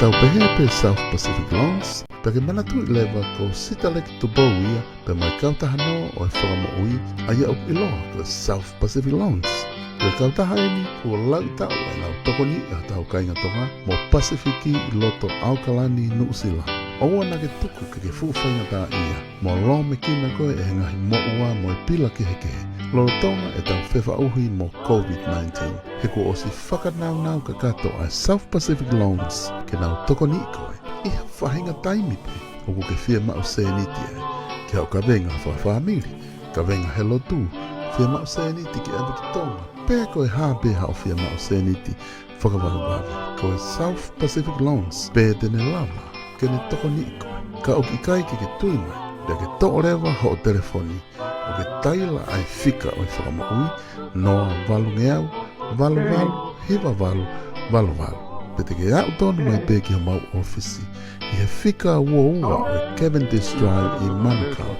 tau pehe pe South Pacific Loans, peke manatu I lewa ko sita leki tubo ia pe mai kautaha no o e whakamo ui a ia up iloa ko South Pacific Loans. Ko kautaha ini ko lau tau e lau toko ni a tau kainga tonga mo Pasifiki I loto Aukalani Nuusila. Oua na ke tuku ke fuwhainga tā ia, mo lo me kina koe e ngahi mo ua mo e pila kehe. Loro tonga e tau whewha uhi mo COVID-19. He ko osi whakanau ka kato ai South Pacific Loans ke nau toko ni koe. Iha whahinga taimi pe, oku ke whia mao seniti e. Ke hau ka venga whawhamiri, ka venga helo tu, whia mao seniti ki abe ki tonga. Pea koe habe hao whia mao seniti, whakawahawahi. Koe South Pacific Loans, pe tene lava. Kene toko ni koe, ka oki kai ke tui mai, pia ke to rewa ho o telefoni, o ke taila ai fika o I whakamaui, noa walu ngeau, walu, hiwa walu. Pete ke au tonu mai pe ki ho mau ofisi, I he fika ua o e Cavendish Drive I Manukau,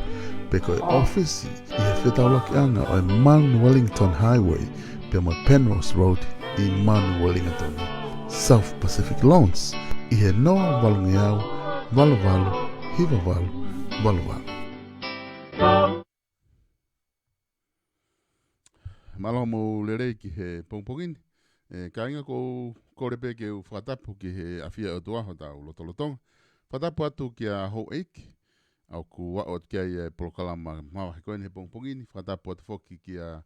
pe ko e ofisi, I he whetaulaki anga o e Mount Wellington Highway, pe mo Penrose Road I Mount Wellington. South Pacific Loans, I he noa walu ngeau, walu, hiwa walu. Malo mo lerei ki he pongpongini. Ka inga ko korepe ke u whatapu ki he awhia o tuaho tau lotolotonga. Whatapu atu ki a hou eiki. Au ku waot kia I polokalama mawahe koen he pongpongini. Whatapu atu whoki ki a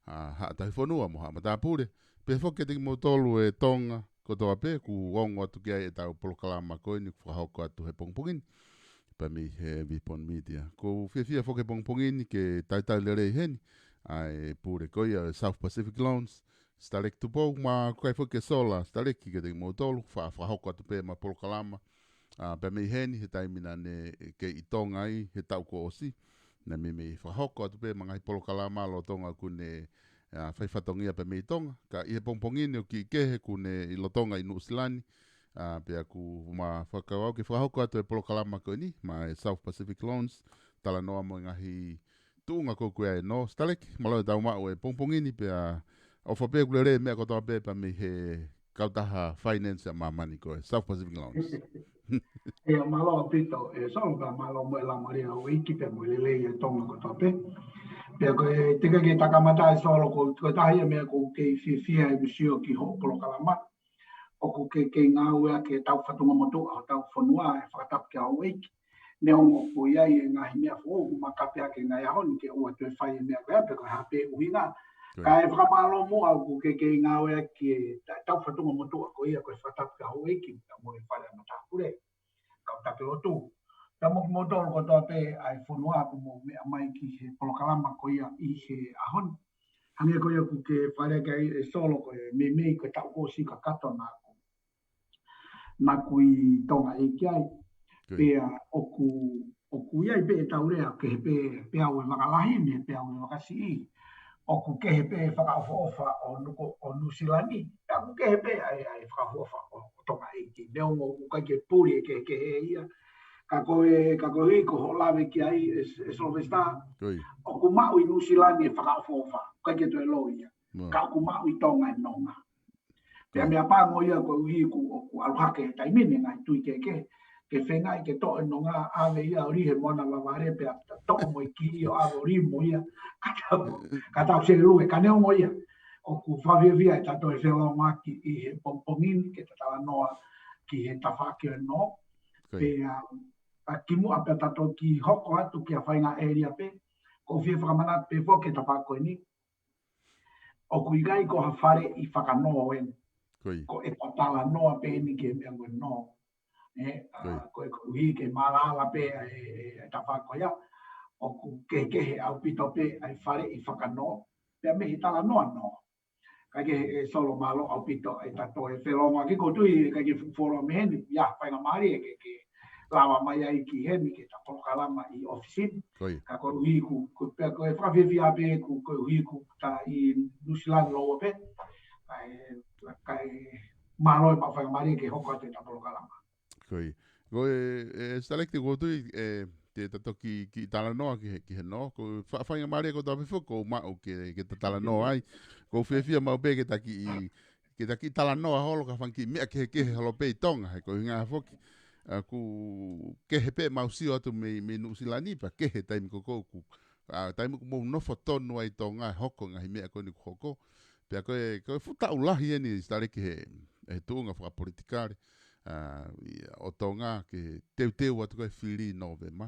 haatahi whanua mo haa matapure. Pe whoki tiki mo tolu e tonga ko toa pe ku wongo atu kia e tau polokalama koen ku whahoko atu he pongpongini. Pa mi he Vipon Media. Ko whiawhia whoki pongpongini ke taitai lerei heni. Ai pure koia South Pacific Loans. Starek tupo ma kai whoke sola. Starek ki te motolu. Whahoko atu pe ma polokalama. Pe mei heni he taimina ne ke I tonga I he tau ko osi. Na me whahoko atu pe ma ngai polokalama lo tonga kune whaifatongia pe mei tonga. Ka I he pongpongini o ki kehe kune I lo tonga I Nuusilani. Pe aku ma whakawau ke whahoko atu e polokalama ko ni. Ma South Pacific Loans. Tala noa mo ngahi tunga ko koe no stalek malo tau mau e pongpongini pe o whape kulere mea kotoa pe pa me he kautaha finance a mamani koe South Pacific Loans. E malo pito e solga malo mo la maria o iki pe mo lele e tonga kotoa pe. Pe koe tika ke takamata e solo ko tahi mea ko ke fia e visio ki ho polokalama. O ko ke ngaua ke tau whatunga motu au tau whanua e whakatap ki au iki. Ne ongo ko iai e ngahi mea fōu makapea ke ngai ahoni ke ua tue whai mea koe ape koe hape uhinga. Ka e whakamalo mo au ku ke ngā wea ki tau whatunga motua ko ia koe whatap ka hou eiki mo e whare matapure. Kau take o tū. Ta mo ki motoro ko toa pe ai whanua aku mo mea mai ki he polokalama ko ia I he ahoni. Hange ko ia ku ke whare kai e solo ko e me koe tau ko si ka kato nā ku I tonga eiki ai. Pea oku iai pe e taurea ke he pe au e wakalahi me pe au e wakasi I. Oku ke he pe whakaofa o Nuusilani. Pea ku ke he pe ai whakaofa o tonga eiki. Neongo ukai ke puri ke he ia. Ka koe I ko holawe ki ai e Solvesta. Oku mau I Nuusilani e whakaofa. Ukai ke to e lo ia. Ka oku mau I tonga e nonga. Pea mea pāngo ia ko uhi ku aluhake e taimine ngai tui ke. Ke whengai ke toa no ngā awe ia ori he mona waware pia toa mo I ki o awe ori mo ia ka tau se lue ka neo mo ia o ku whawewia e tato e whenua maki I he pongpongini ke tatala noa ki he tawhake o no pia ki mua pia tato ki hoko atu ki a whainga area pe ko whia whakamana pe fo ke tawhako ni o ku igai ko ha whare I whakanoa wen ko e patala noa pe ni ke mea ngoi noa ko uhi ke malala pe e tawhako ia o ku ke au pito pe ai whare I whakano pe me hitala noa no ka ke solo malo au pito e tato e whelonga ki kotui ka ke whoro me heni ia whainga mari e ke lawa mai ai ki heni ke tapo kalama I ofisin ka ko uhi ku pe ko e whawewia pe ku uhi ku ta I Nuusilani loa pe kai malo e pa whainga mari ke hoko te tapo kalama Koi. Ko e stalek te kotui te tato ki tala noa ki he no. Ko whainga maria ko tawe whuko mau ke te tala noa ai. Ko whiawhia mau pe ke taki ke taki tala noa holo ka whanki mea ke halo pei tonga he ko inga foki ku ke he pe mausio atu me nusilani pa ke he taimi koko ku taimi ku mou nofo tonu ai tonga hoko ngahi mea koni ku hoko pea koe futa ulahi eni stare ki he tuunga whakapolitikare o tonga ke teu atu koe whiri nove ma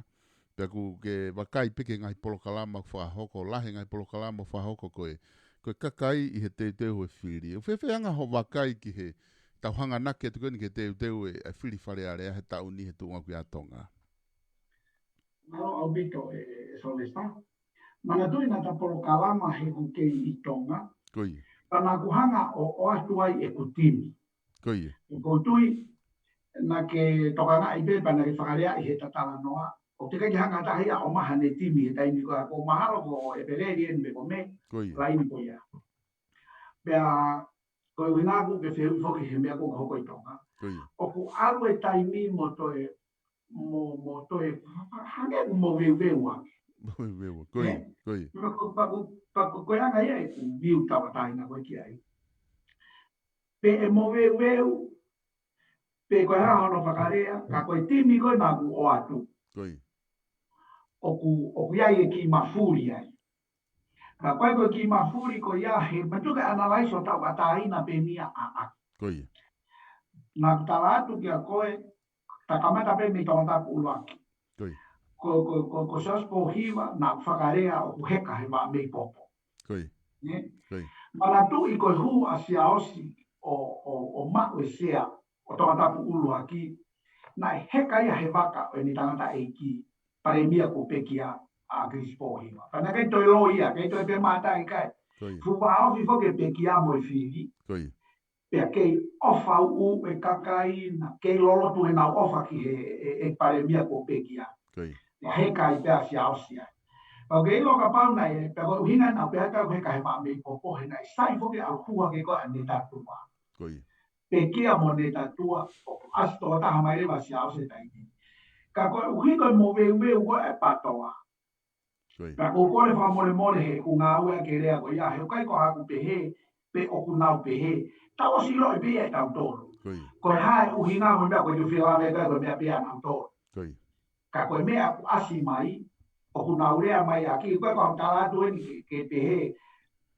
pea ku ke wakai peke ngahi polokalama whahoko lahi ngahi polokalama whahoko koe kakai i he teu e whiri o whewheanga ho wakai ki he tauhanga nake atu koe ni ke teu e whiri whare area he tauni he tuunga kui a tonga Malo au bito solesta. Mana tui na ta polokalama he ku ke i tonga. Koi. Pana kuhanga o atuai e kutimi. Koi. Ko tui na ke tokanga i be pana ke whakarea i he tatala noa. O te kai hanga tahi a o maha ne timi e taimi ko mahalo ko e peleri e me ko me. Koi. Laini ko ia. Pea ko i winaku ke whiu whoki he mea ko hoko i tonga. Koi. O ku alu e taimi mo toe mo toe hange mo veu aki. Koi. Paku koe anga ia e ku viu tawa taina koe ki ai. Pe e mo veu, pe koe haha no whakarea, ka koe timi koe nā ku o atu. Koi. O ku iai e ki mafuri ai. Ka koe ki mafuri ko ia he matuka analaiso tau ataina pe mia a a. Koi. Nā ku tala atu ki a koe, ta kamata pe mi tonga tapu uluaki. Koi. Ko saspo hiwa na whakarea o ku heka he wā mei popo. Koi. Koi. Mana tu i koe hu a sia osi o mau e sea o tonga tapu ulu aki na heka ia he waka o ni tangata e ki pare mia ko pekia a grispo hiwa. Pana kei toi lo ia, kei toi pe mata i kai. Fuwa ofi foke pekia mo e whiri. Pea kei ofa u e kakai na kei lolo tu e nau ofa ki e pare mia ko pekia. Ya heka i pea sia osi ai. Pau ke ilo ka pau nai, pea ko uhinga nau pea kau heka he maa mei popo he nai. Sai foke au hua ke koa ne tatua. Pe kia mo ne tatua, asto taha mai rewa si au se taiti. Ka koe uhinga mo veu koe e patoa. Pea ko kore wha mole he ku ngā ua ke rea ko ia, he kai ko haku pe he, pe oku nau pe he. Tau si loi pe e tau tolu. Koe hae uhinga mo mea koe tu whilawe koe mea pea nau tolu. Ka koe mea ku asi mai, o ku naurea mai aki, koe kau tala tu eni ke te he,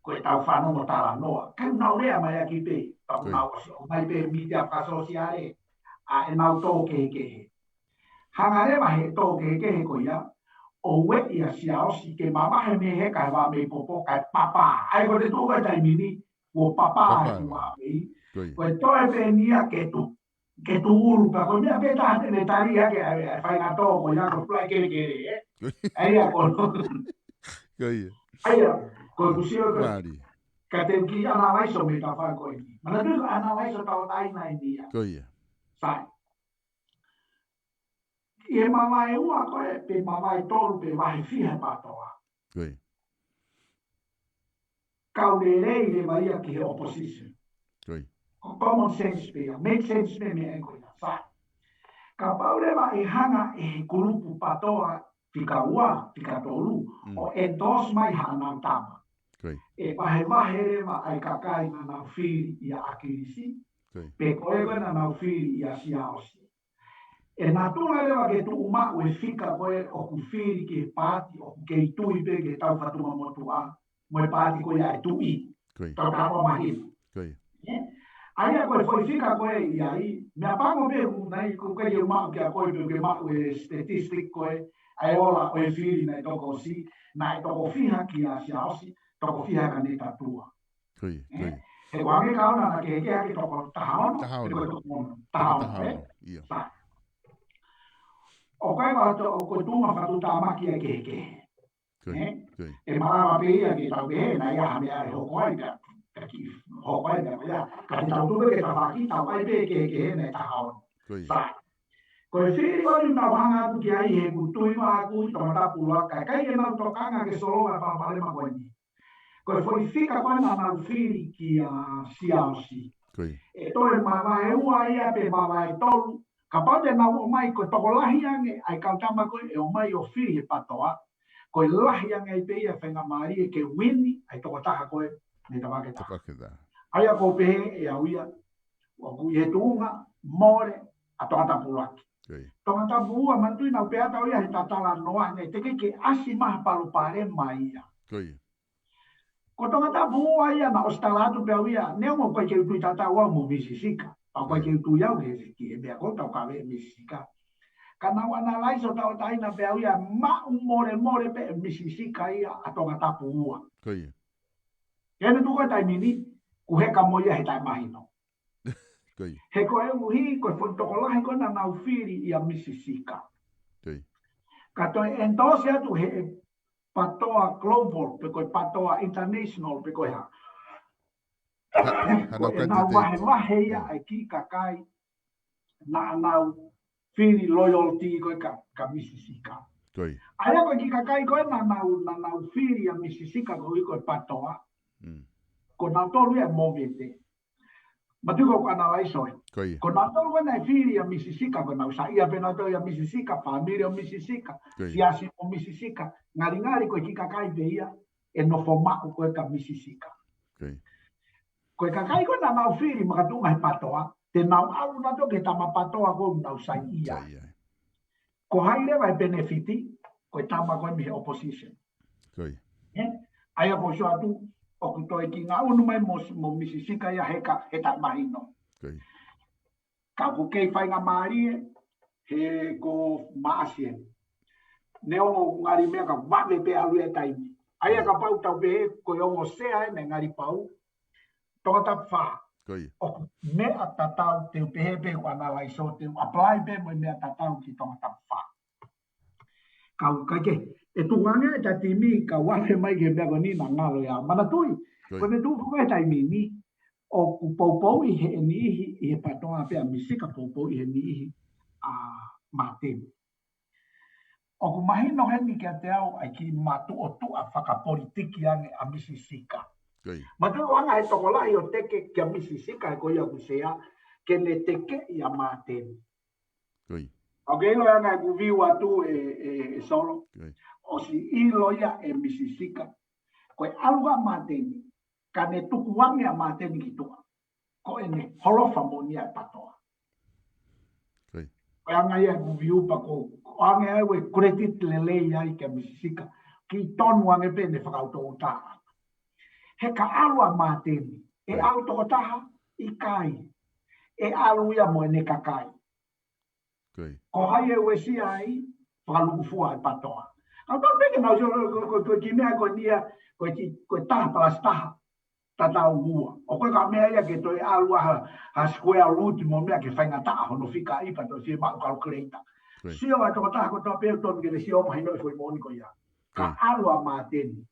koe tau whanu mo tala noa. Kai naurea mai aki pe, tau nau o mai pe mitia whasosiare, a e nau tō ke he. Hangarewa he tō ke he ko ia, o we ia sia osi ke mamahe me he kai wā me popo kai papa. Ai ko te tūkai taimini, o papa he tu wā mei. Koe toe pe nia ke tu uru, pa koe mea pe taha tene tari hake a whainga tō ko ia ko plai kere kere, Aia ko. Aia ko kusio ko. Ka te ki ana waiso me ta wha ko ni. Mana tu ana waiso ta o taina ni ia. Sai. E mama e ua ko e pe mama e tolu pe wahi fihe patoa. Kau le rei le maria ki he opposition. Common sense pe ia. Make sense me e ko ia. Sai. Ka paureva e hanga e kurupu patoa tika ua, tika tolu, o endos mai hanang tama. E wahe rewa ai kakai na nau whiri i a akirisi, pe koe koe na nau whiri i a siaosi. E nā tūna rewa ke tu umau e whika koe o ku whiri ke pāti, o ku kei tui pe ke tau whatuma motua, mo e pāti koe a e tui, tau tāpua mahina. Aia koe foi whika koe i ai, mea pango pe ku nei ku kei umau ke a koe pe ke mau e statistic koe, ai ola o e whiri nei toko si, nai toko whiha ki a siaosi, toko whiha ka ne tatua. He wange kauna na ke heke toko tahaono, e koe toko tahaono. O kai wata o koe tūma whatu tāmaki a ke heke. E marama pe ia ke tau ke he, na ia hamea e hoko ai ka ki hoko ai ka ka te tau tupe ke ta whaki, tau ai pe ke heke he nei tahaono. Koe whiri ori na wahanga atu ki ai he kutui wa aku i tōna tapulua kai e nau tokanga ke solonga whapalema koe ni. Koe foi whika koe na nau whiri ki a siaosi. E toe mawa e ua ia pe mawa e tolu, ka paute na ua mai koe toko lahi ange ai kautama koe e o mai o whiri e patoa, koe lahi ange i pe ia whenga maari e ke wini ai toko taha koe me ta wake taha. Aia ko pehe e auia. O ku e tunga, more, a tonga tapu laki. Tonga tapu ua mantui na pea tau ia he tatala noa, ne te ke asi maha palo pare mai ia. Ko tonga tapu ua ia na ostalatu pea uia, neo mo koe ke utui tata ua mo misisika. Pa koe ke utui au ke e mea kota o kawe misisika. Kana wana laiso tau taina pea uia, ma more pe misisika ia a tonga tapu ua. Kene tuko tai mini, ku heka mo ia he tai mahino. He koe uhi, koe whontokolahi koe na naufiri ia misisika. Ka toi endose atu he patoa global, pe koe patoa international, pe koe ha. Koe nau wahe ia ai ki kakai, na nau firi loyalty koe ka misisika. Aia koe ki kakai koe na nau firi ia misisika koe patoa. Ko nau tolu ia movete. Matuko ko analaiso e. Ko nau tolu koe na firi ia misisika, ko nau sa ia pena to ia misisika, familia o misisika, siasi o misisika, ngari koe ki kakai pe ia, e no fomako koe ka misisika. Koe kakai koe na nau firi makatunga he patoa, te nau alu na to ke tama patoa koe nau sa ia. Ko hailewa e benefiti, koe tama koe mi he opposition. Aia ko so atu, o ku toi ki ngā unu mai mo misisika ia he ta mahino. Ka ku kei whai ngā maarie, he ko maasie. Neo ngari mea ka wawe pe alu e taimi. Aia ka pau tau pehe, ko ongo sea e ne ngari pau, tonga tap wha. O ku mea tatau te pehe pe ko analaiso, te apply pe mo mea tatau ki tonga tap wha. Kau kake, e tunganga e tatimi ka wawe mai ke mea ko ni na ngalo ya manatui. Kone tu fuka e taimi ni, o ku poupou i he nihi, i he patoa pea misika poupou i he nihi a matemi. O ku mahino heni kia te au ai ki matu o tu a whakapolitiki ane a misisika. Matu wanga he tokolahi o teke kia misisika e koia ku sea, ke ne teke i a matemi. O ke ilo anga e ku viu atu e solo, o si ilo ia e misisika, koe aluga matemi, ka ne tuku wange a matemi ki tua. Ko e ne holofa monia e patoa. Koe anga ia ku viu pa ko, ange ai we credit lele ia ke misisika, ki tonu ange pe ne whakauto o taha. He ka alu a matemi, e auto o taha, i kai. E alu ia mo e ne kakai. Ko hai e we si ai, whakaluku fua e patoa. Au tau peke nau ko ki mea ko nia, ko taha palas taha, tatau ua. O koe ka mea ia ke toi alu ha square root mo mea ke whainga taha, hono whika ipa to si mau calculator. Sio ai toko taha ko tau peo tonu ke le sio mahino i fwoi moni ko ia. Ka alu a mateni,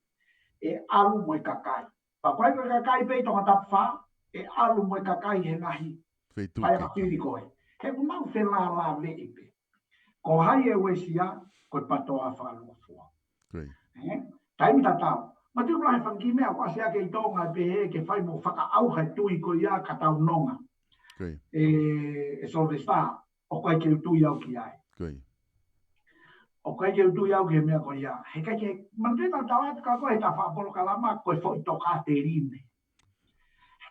e alu mo e kakai. Pa koe ko kakai pei tonga tapwha, e alu mo e kakai he ngahi. Pai a whiri koe. He kumau whela la me ipe. Ko hai e wesia, koe patoa whakaluku fua. Taimi tatau. Ma tu lai whanki mea, kwa sea ke i tonga e pehe ke whai mo whaka auha tui ko ia ka tau nonga. E solvesta, o koe ke utui au ki ai. O koe ke utui au ki mea ko ia. He kai ke, mantena tawatu ka koe ta whaapolo kalama, koe fo i toka te rine.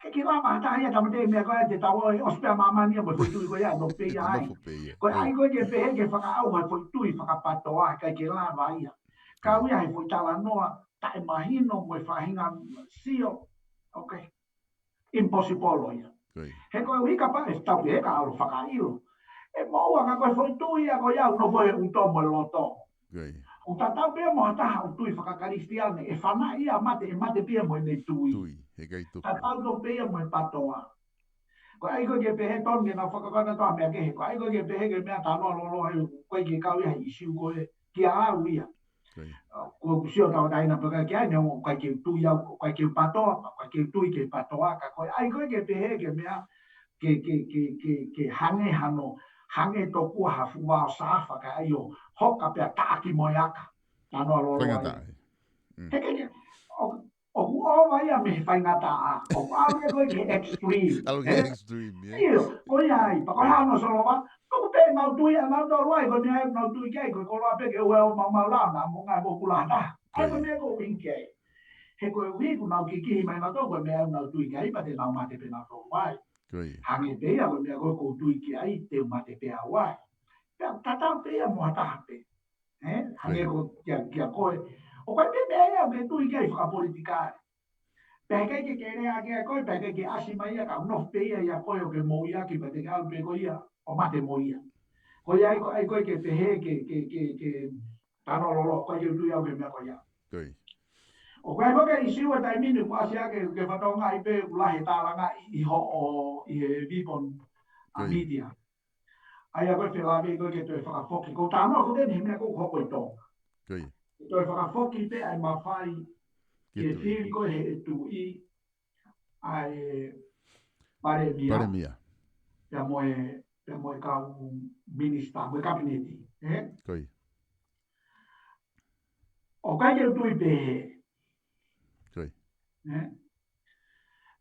Ke lama hata ia tamate mea koe te tawo e ospea mamania mo foi tui ko ia no pe ia ai. Ko ai ko ke pehe ke whaka au hai foi tui whakapatoa kai ke lama ia. Ka uia hai foi tala noa tae mahino mo e whahinga sio. Ok. Impossible ia. He koe ui ka pae tau ke heka alo whakailo. E moua ka koe foi tui ia ko ia no foi un tomo e loto. O tatau pia mo hataha o tui whakakaristiane e whana ia mate e mate pia mo e nei tui. Tatau no pia mo e patoa. Ko ai ko ke pehe ton ke na whakakana toa mea kehe. Ko ai ko ke pehe ke mea tanoa lolo hei koe ke kau ia isiu koe ki a au ia. Ko kusio tau taina paka ki ai neo koe ke tui au koe ke patoa. Koe ke tui ke patoa ka koe ai koe ke pehe ke mea ke hange hano. Hange to kua hafu wao saafa ka ai o hoka pia taaki mo yaka. Tanoa lolo hei. O kuowa ia me whaingata a. O kuowa ia koe ke extreme. Algo que extreme, Iyo, o ia i. Pako hano solo wa. Koku pe ngau tui a ngau tolu ai. Koe nia ngau tui kei. Koe koloa pe ke ue o mau mau lao na. Mo ngai mo kula na. Ai koe nia ko win kei. he koe ui ku nau ki kihi mai na tō koe mea nau tui ki ai pa te nau mate pe nau tō wai. Hange pea koe mea koe kou tui ki ai te mate pea wai. Pea tatau pea mua taha pe. Hange ko kia koe. O koe pe mea ea me tui ki ai whakapolitikare. Pea kai ke rea kia koe, pea kai ke asi mai ia ka unof pe ia koe o ke mo ia ki pa te kalu pe koe ia o mate mo ia. Koe ai koe ke pehe ke tano lolo koe ke tui au ke mea koe ia. O koe koe i siua tai minu kua si ake ke whatonga i pe ulahe tāranga i ho o i he vipon a media. Ai a koe whelame koe ke toi whakafoki. Ko tānoa ko tēne he mea kou hoko i tōnga. Toi whakafoki pe ai mawhai ki e whiri koe he e tu i ai Paremia. Pea moe kau minister, moe kabineti. O kai ke tui pe he.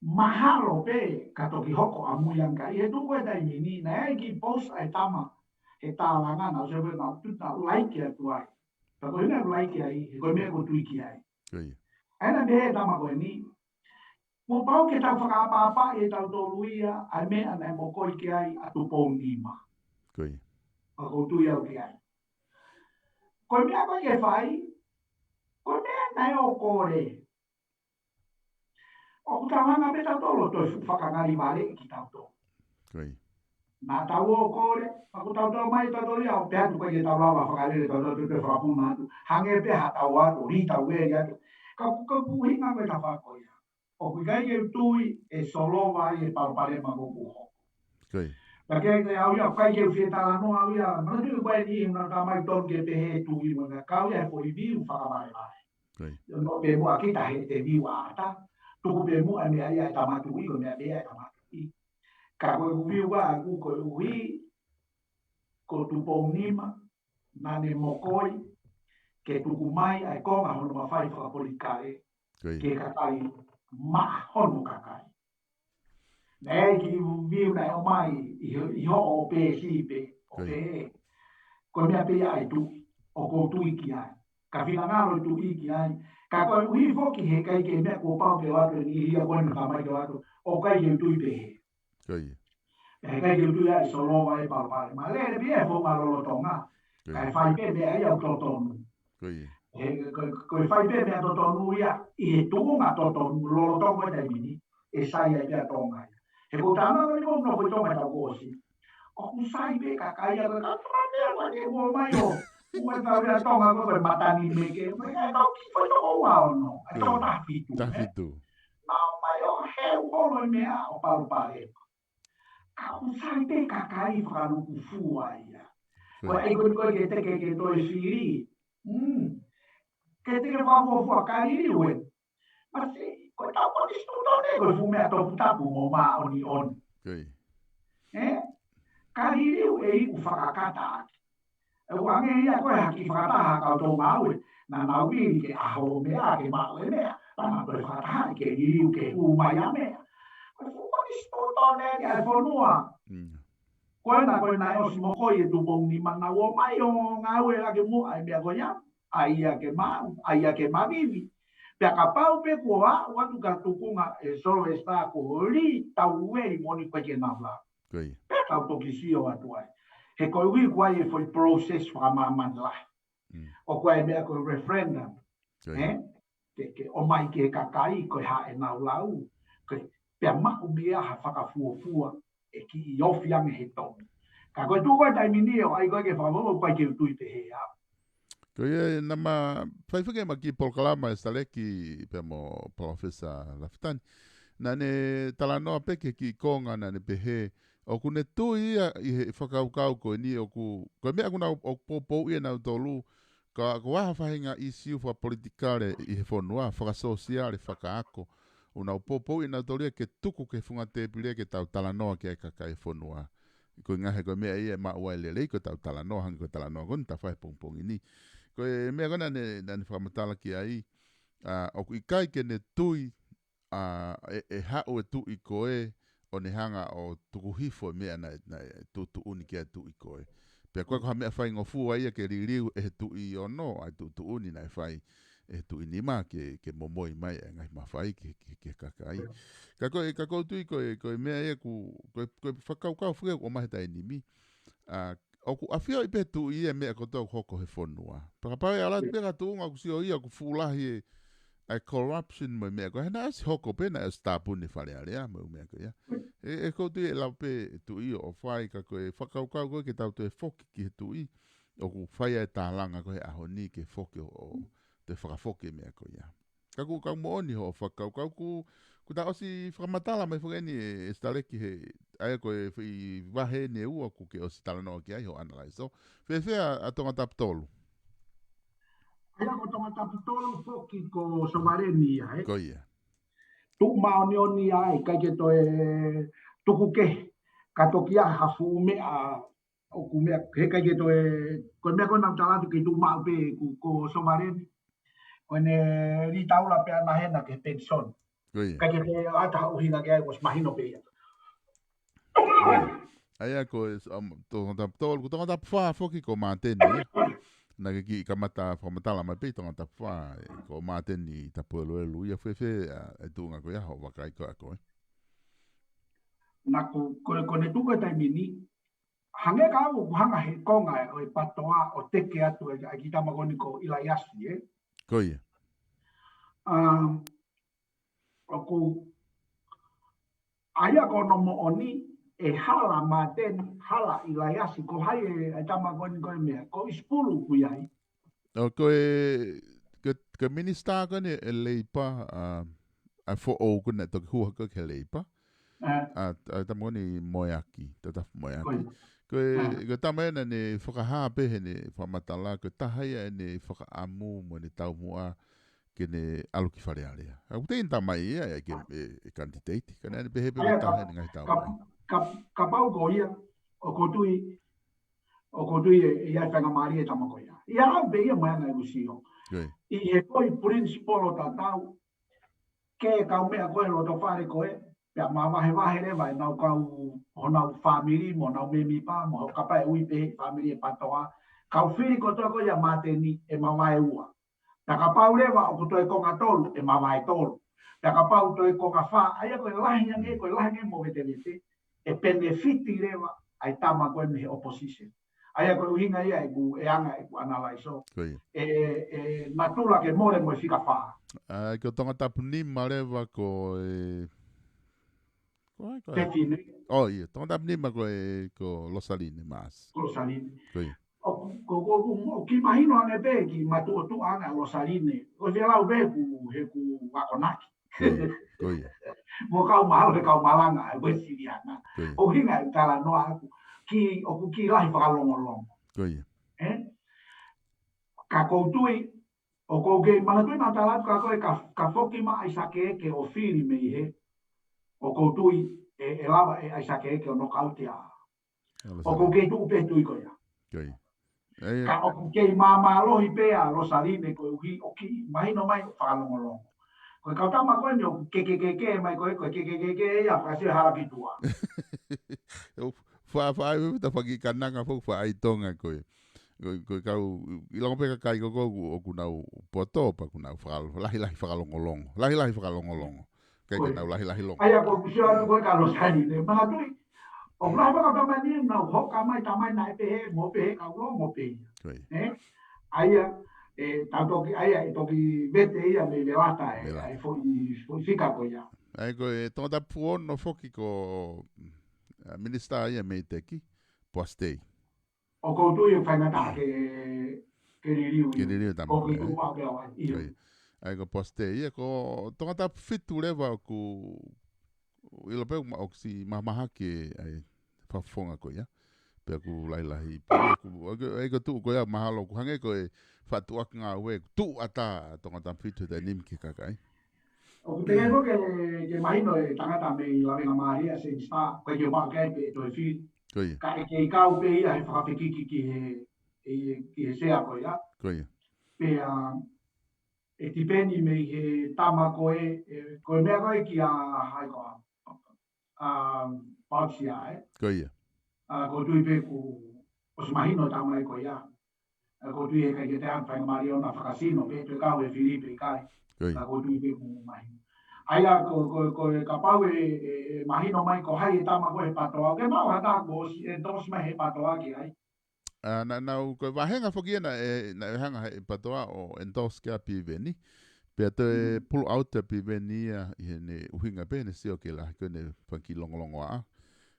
Mahalo pe katoki hoko a muianga i he tuku e tai mini na e ki post ai tama he tālanga na sewe na tuta laiki atu ai. Tako hina laiki ai, he koe mea ko tui ki ai. Aina me he tama koe ni. Mo pau ke tau whakaapapa e tau tōruia ai mea na e mo koi ki ai atu pō nima. Ko tui au ki ai. Koe mea koe ke whai, koe mea na e o kore. O kutawanga me tau tolo toi whakangari wale ki tau tō. Nā tau o kore, aku tau tau mai tau tori au pēr tukai ke tau lawa whakarere tau tau te whakapuna atu. Hange pe ha tau atu, ri tau e atu. Ka puhinga me tau whakoia. O kui kai ke tui e solo vai e palpare ma kuku ho. Ka ke au ia kai ke whietara no au ia, mana tui koe ni una ka mai tonu ke pehe tui mana kau ia e pori viu whakamare mai. No pe mua kita he te viu ata. Tuku pe mua me ai tamatu i ko me ai tamatu i. Ka koe uviu wa aku koe uvi ko tupo nima na ne mokoi ke tuku mai ai konga hono mawhai whakapolikare ke kakai maa hono kakai. Nei ki uviu na o mai i ho o pe si pe o pe koe mea pe ai tu o ko tu iki ai. Ka whingangaro tu iki ai. Ka koe uhi foki he kai ke mea ko pau ke watu ni hia koe ka mai ke watu o kai ke tui pe he. E kai ke tui ai solo vai palpare. Ma le bie fo ma lolo tonga. Kai fai pe me ai au totonu. Koe fai pe me a totonu ia i he tunga totonu lolo tonga e taimini. E sai ai pia tonga. He ko tama koe ko no koe tonga tau kosi. O ku sai pe kakai a koe katrane a ke mua mai o. Ua tau rea tonga koe matani me ke. Mai kai tau ki fai toko ua o no. Ai tau tafitu. Nau mai o he uolo i mea o palpare. Kau sai pe kakai whakaruku fua ia. Koe ai koe ke teke ke toi whiri. Ke teke whakua fua kariri ue. Masi, koe tau koni stutone koe fu mea topu tapu mo maa oni on. Kariri ue iku whakakata aki. E wange ia koe haki whakataha kau tō maue. Na nawiri ke aho mea ke maue mea. Tana koe whakataha ke iriu ke umaya mea. Stutone ki ai whanua. Koe na koe nai osi mo koe e tupong ni mana o mai o ngau e lake mua ai mea koe ia. Ai a ke mau, ai a ke mavivi. Pea ka pau pe kua watu ka tukunga e solo e sta ko li tau ueri moni koe ke nabla. Pea tau toki sio atu ai. He koe ui koe e foi process whakamaman lai. O koe mea koe referendum. O mai ke kakai koe ha e nau lau. Pea maku mea ha whakafuafua e ki i ofi ange he tonu. Ka koe tu koe taimini o ai koe ke whakamomo koe ke utui te he au. Koe nama whaiwhake ma ki Polkalama e stale ki pea mo Professor Laftani. Na ne talanoa peke ki konga na ne pehe. O kune tui ia i he whakaukau koe ni o ku... Koe mea kuna o popou ia na utolu. Ka waha whahinga i siu wha politikare i he whanua, whakasosiare, whakaako. Una upopou ina toria ke tuku ke funga te pile ke tau talanoa ke kakai whanua. Koe ngahe koe mea ia ma ua lelei ko tau talanoa hangi ko talanoa kon ta whai pongpong ini. Koe mea kona ne whamatala ki ai. O ku ikai ke ne tui e hao e tui koe o ne hanga o tuku hifo mea na tu uni ke tui koe. Pea koe koha mea whai ngofua ia ke ririu e tui o no ai tu uni na whai. tu inima ke momoi mai ngai mawhai ke kakai. Ka koe tui koe mea ia koe whakaukau whia o mahi tai nimi. Oku awhia i pe tu i e mea koto hoko he whonua. Pakapai ala pera tu unga kusio ia ku fulahi ai corruption mo mea koe. Hena asi hoko pena e stapuni whare alea mo mea koe ia. E koutu e lau pe tu i o whai ka koe whakaukau koe ke tau te whoki ki he tu i. Oku whaia e tālanga koe ahoni ke whoki o te whakafoke mea koe ia. Kaku kau mooni ho whakaukau ku ta osi whakamatala mai whakeni e staleki he ai koe i wahe ne ua ku ke osi talanoa ki ai ho analaiso. Whewhea a tonga tapitolu. Aia ko tonga tapitolu foki ko somareni ai. Ko ia. Tu maoni oni ai kai ke to e tuku ke ka tokia hafu mea o ku mea he kai ke to e ko mea ko na tala ke tu ma pe ko somareni. Ko ne ri taula pe ana hena ke pension. Ko ia. Kai ke te ata o hina ke ai ko mahino pe ia. Aia ko tonga tapitolu ku tonga tapwha foki ko mateni. Na ke ki kamata whamatala mai pei tonga tapwha ko mateni tapuelo e luia whewhe e tunga ko ia ho wakai ko a koe. Na ko ne tuko tai mini hange ka o hanga he konga o patoa o teke atu e ki tamagoni ko ilaiasi e. Ko ia. O ko aia ko no mo oni e hala mateni hala ilaiasi ko hai e tamagoni ko mea ko ispulu ku ai. O ko ke minister ko ne e leipa a fo o ko ne to hua ko ke leipa. A tamagoni moeaki, tata moeaki. Ko tamena ne whakaha pehe ne whamatala ko tahaia ne whakaamu mo ne tau mua ke ne aluki whare area. Au te inta mai ia ke candidate. Ka ne pehe pehe tahaia ne ngai tau mua. Ka pau ko ia o kotui e ia whanga maari e tamako ia. Ia au pe ia mai ngai usio. I he koi principal o tatau ke kau mea koe lo to whare koe pia mawahe rewa e nau kau honau family mo nau memi pa mo kapai ui pe family e patoa kau whiri kotoa ko ia mateni e mawae ua ta kapau rewa o kotoa e konga tolu e mawae tolu ta kapau to e konga wha aia koe lahi ange koe lahi ange mo vetelete e benefiti rewa ai tama koe me opposition aia koe uhinga ia e ku e anga e ku analaiso e matula ke more mo e fika wha ko tonga tapu ni marewa ko oh iya, tonga tapu ni ma ko Losaline mas. Losaline. Ko ki mahino ane pe ki matu tu anga Losaline. Ko se lau be ku he ku wakonaki. Ko iya. Mo kau mahalo he kau malanga e we siriana. O hinga e tala no aku ki o ku ki lahi whakalongolongo. Ko iya. Ka koutui o ko ke manatui na tala ka koe ka foki ma ai sake ke o firi me he. O koutui e lava e ai sake ke o nokautia. O ko ke tu pe tu ikoia. Ka o ke mama lohi pe a Losaline ko uhi o ki mahino mai whakalongolongo. Ko ka tama koe nio ke mai koe ke ia kasi haraki tua. Fa ta faki kananga fo fa ai tonga koe. Ko kau ilong pe ka kai ko o kunau poto pa kunau lahi whakalongolongo. Lahi whakalongolongo. Kai ke nau lahi longo. Aia ko kusio ko ka Losaline. Mga tui o lai baka tama ni na hoka mai tamai na pe mo pe ka longo pe. Aia tanto que aia e toki vete ia me levata ai foi fica ko ia. Ai ko tonga tapu no foki ko minister ia me teki postei. O ko tu e whaingata ke ririu. Ke ririu tamo. O ki kuma ke awa. Ai ko postei ia ko tonga tapu fitu lewa ku ilo pe o si mamaha ke ai whafonga ko ia. Pe ku lailahi. Ai ko tu ko ia mahalo ku hange ko e whatuak ngā ue tu ata tonga tapu fitu te nim ki kakai. O te ko ke mahino e tangata me la venga maria se sta ko ke ma ke pe to fi. Ka ke kau pe ia he whakawhikiki ki he sea ko ia. Pe e tipeni me he tama koe mea koe ki a hai koa Pautsia Ko ia. Ko tui pe ku o se mahino tama e ko ia. ko tui e kai te an whainga mari o na whakasino, pe tu kau e Filipe kai, ko tui pe mu mai. Aia ko ka pau e mahino mai ko hai e tama ko he patoa, ke mau hata ko e dos mai he patoa ki ai. Na ko wahenga foki na hanga he patoa o endos kia piveni. Pea te pull out te piveni i ne uhinga pe ne sio ke la ko ne whanki longolongo a.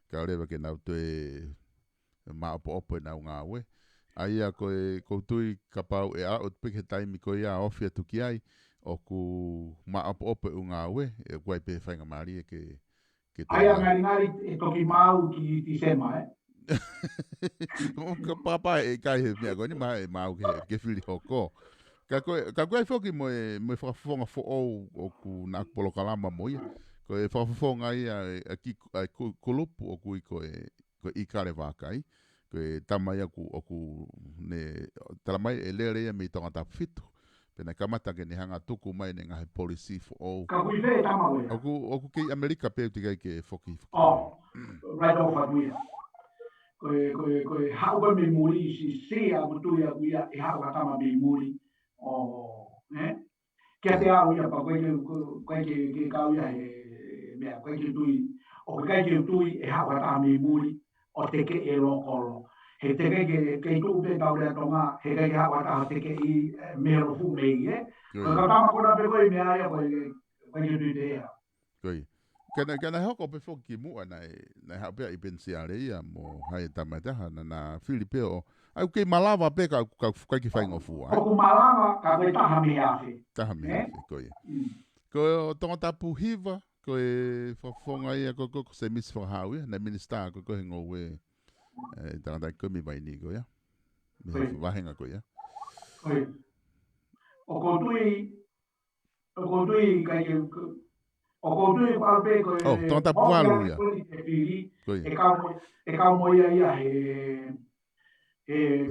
Ka rewa ke nau te ma opo e nau ngā we. Aia ko tui ka pau e a o pike taimi ko ia ofia tuki ai o ku ma opo e ngā we e guai pe whainga maari e ke aia ngari e toki mau ki ti sema ka papa e kai he mea goni mau ke whiri hoko. Ka koe whoki mo whakafonga fo o ku nā polo kalama mo ia. Ko e whakafonga ia a kulupu o kui ko i kare wākai. Ko e tamai aku o ku ne talamai e lere ia me i tonga tapu fitu. Pena kamata ke ne hanga tuku mai ne ngahe polisi fo o. Ka kui whee tama wea. Oku kei Amerika pe uti kai ke whoki. Oh, right off at wea. Koe hauka me muri si sea kutui a kuia e hauka tama me muri. Kia te au ia pa koe ke kau ia he mea, koe ke tui, o koe ke tui e hauka tama me muri o te ke e lokolo. He te ke tu pe tau rea tonga, he ke hauka tama te ke i mea rofu mei, Koe ka tama kona pe koe mea ia koe ke tui te ea. Koe. Kana hoko pe foki mua na hapea i pensiare ia mo hai tamataha na Filipe o au kei malawa pe ka ki whaingo fua. Oku malawa ka koe taha me afe. Taha me afe, koe. Koe o tonga tapu hiva, koe whafonga ia koe se misi whahau ia, na minista koe hengo we tangata koe mi vaini koe ia. Wahenga koe ia. Koe. O kotui kai o kotui palpe koe... Oh, tonga tapu walu ia. Koe. E kau mo ia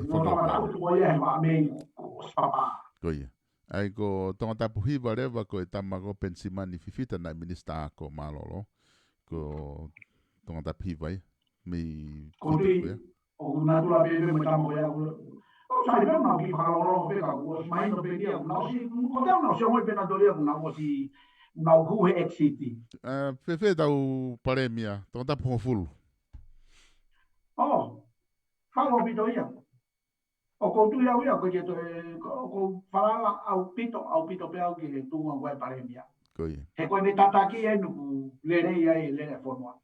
no tautu mo ia he maa mei ko spapa. Koe. Ai ko tonga tapu hiva rewa ko e tamago pensimani fifita na minista ako malolo. Ko tonga tapu hiva ia. Mi... Kotui, o natura bebe mo tamo ia. O sai bem na ki whakalolo peka ko mai no pedia. Na si, ko teo na si o moi pena doria ko na o si... na uhu he exiti. Fefe tau paremia, tonga tapu hofulu. Oh, whango pito ia. O koutu ia uia, koe to o whalala au pito pe au ki he tunga koe paremia. Koe. He koe me tataki e nuku lere ia e lere whanua.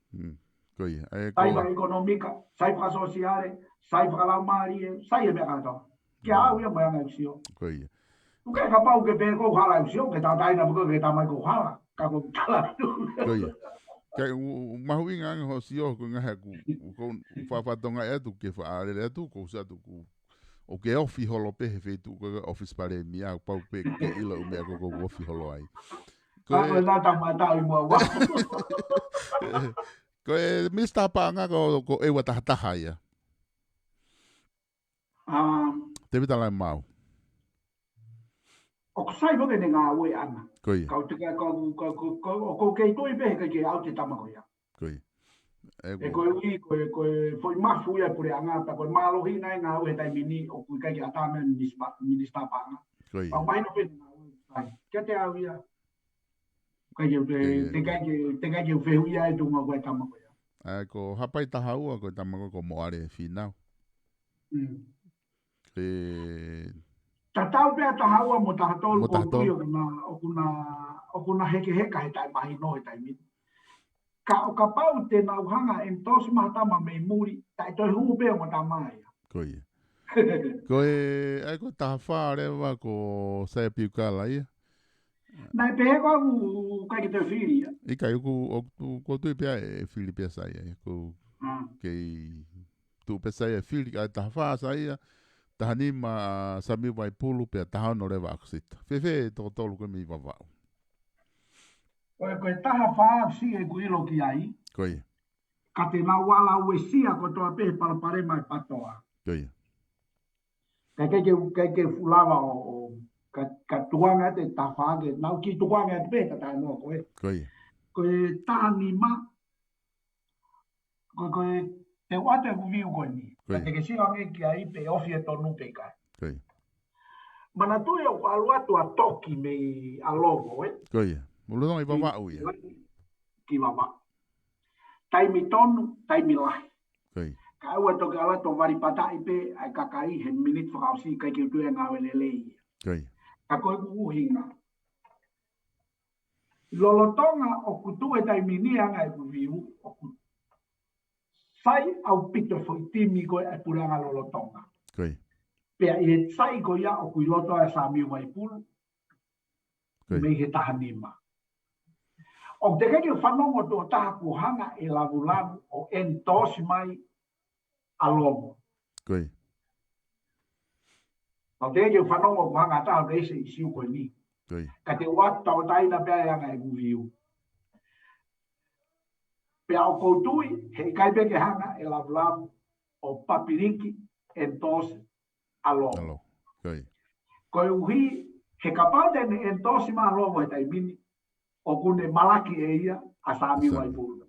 Koe. Sai wha ekonomika, sai wha sosiare, sai wha lau maari, sai e mea kata. Kia au ia moanga usio. Koe. Uke ka pau ke pe ko hala usio, ke tataina puko ke tamai ko hala. Ka ko tala. Koe. Kai mahui nganga ho sio ko ngaha ku whawhatonga e tu ke whaarere tu ko sa tu ku o ke ofi holo pe he fetu ko office pare mi a pau pe ke ilo me ko ofi holo ai. Ko na ta mata i mo wa. Ko mista pa nga ko e wata taha ia. Te vita lai mau. O sai bo ke nga we ana. Koe. Kau te ko kei toi pe ke au te tamako ia. Koe. E koe foi mafu ia pure anga ta koe malo hina nga au he tai mini o kui kai ata me minista pa nga. Koe. Pa mai no pe ai. Ke te au ia. Kai te kai fe ia e tunga koe tamako ia. Ai ko hapai taha ua ko tamako ko moare finau. Tatau pea tahaua mo tahatolu ko tui o kuna heke heka he tai mahi no he tai mini. Ka o ka pau te nauhanga en tos mahatama me muri, tai toi huu pea mo tamai. Koe. Koe, ai ko taha whaa rewa ko saia piukala ia. Nai pehe ko au kai ki te whiri ia. Ika ko tui pea e whiri pea saia. Ko kei tu pea saia whiri ai taha whaa saia. Taha ni ma sami wai pulu pea taha no rewa akusita. Fefe toko tolu koe mi wawau. Koe taha whaa si e kuilo ki ai. Koe. Ka te nau wala ue sia ko toa pehe parapare mai patoa. Koe. Keke fulawa o ka tuanga te taha whaa ke nau ki tuanga te pehe tatai noa koe. Koe. Koe taha ni ma. Koe te wate ku viu koe ni. Ka te ke sira nge ki ai pe ofi e tonu pe kai. Koi. Mana tu e o alua tu a toki me a logo, Koi. Mulunong ipawau ia. Ki mama. Taimi tonu, taimi lahi. Koi. Ka ua toke ala to vari pata ipe ai kakai he minute whakausi kai ki utue ngā welele ia. Koi. Ka koe kuhinga. Lolotonga o kutu e taimi ni anga e kuviu o kutu. Sai au pito foi timi koe e puranga lolotonga. Koi. Pea e sai ko ia o kui loto e sa miu mai pulu. Me he tahanima. O te keke whanongo tō taha kuhanga e lavu o en tōsi mai a lomo. Koi. O te keke whanongo kuhanga taha reise i siu koe ni. Koi. Ka te wata o taina pia anga e guviu. Pea o koutui he kaipeke hanga e lavu o papiriki en tōsi a lomo. Alo. Koi. Koe uhi he kapate ne en tōsi ma a lomo he taimini. O kune malaki e ia a sami wai pulu.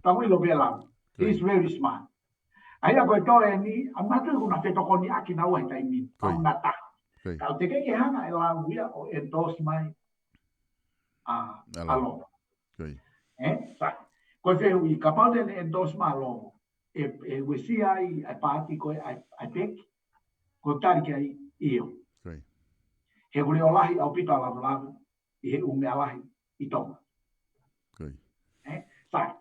Tangu ilo belang. He's very smart. Aia koe toe ni, amatu kuna whetoko ni aki na ua he taimi. Au na taha. Kau te keke hanga e langu ia o endos mai a alo. Sa. Koe whehu i kapau tene endos ma alo. E wesi ai, ai pāti koe, ai peki. Koe tari ki ai iyo. He kule o lahi au pito alavu lavu. I he ume alahi. I tonga. Sai.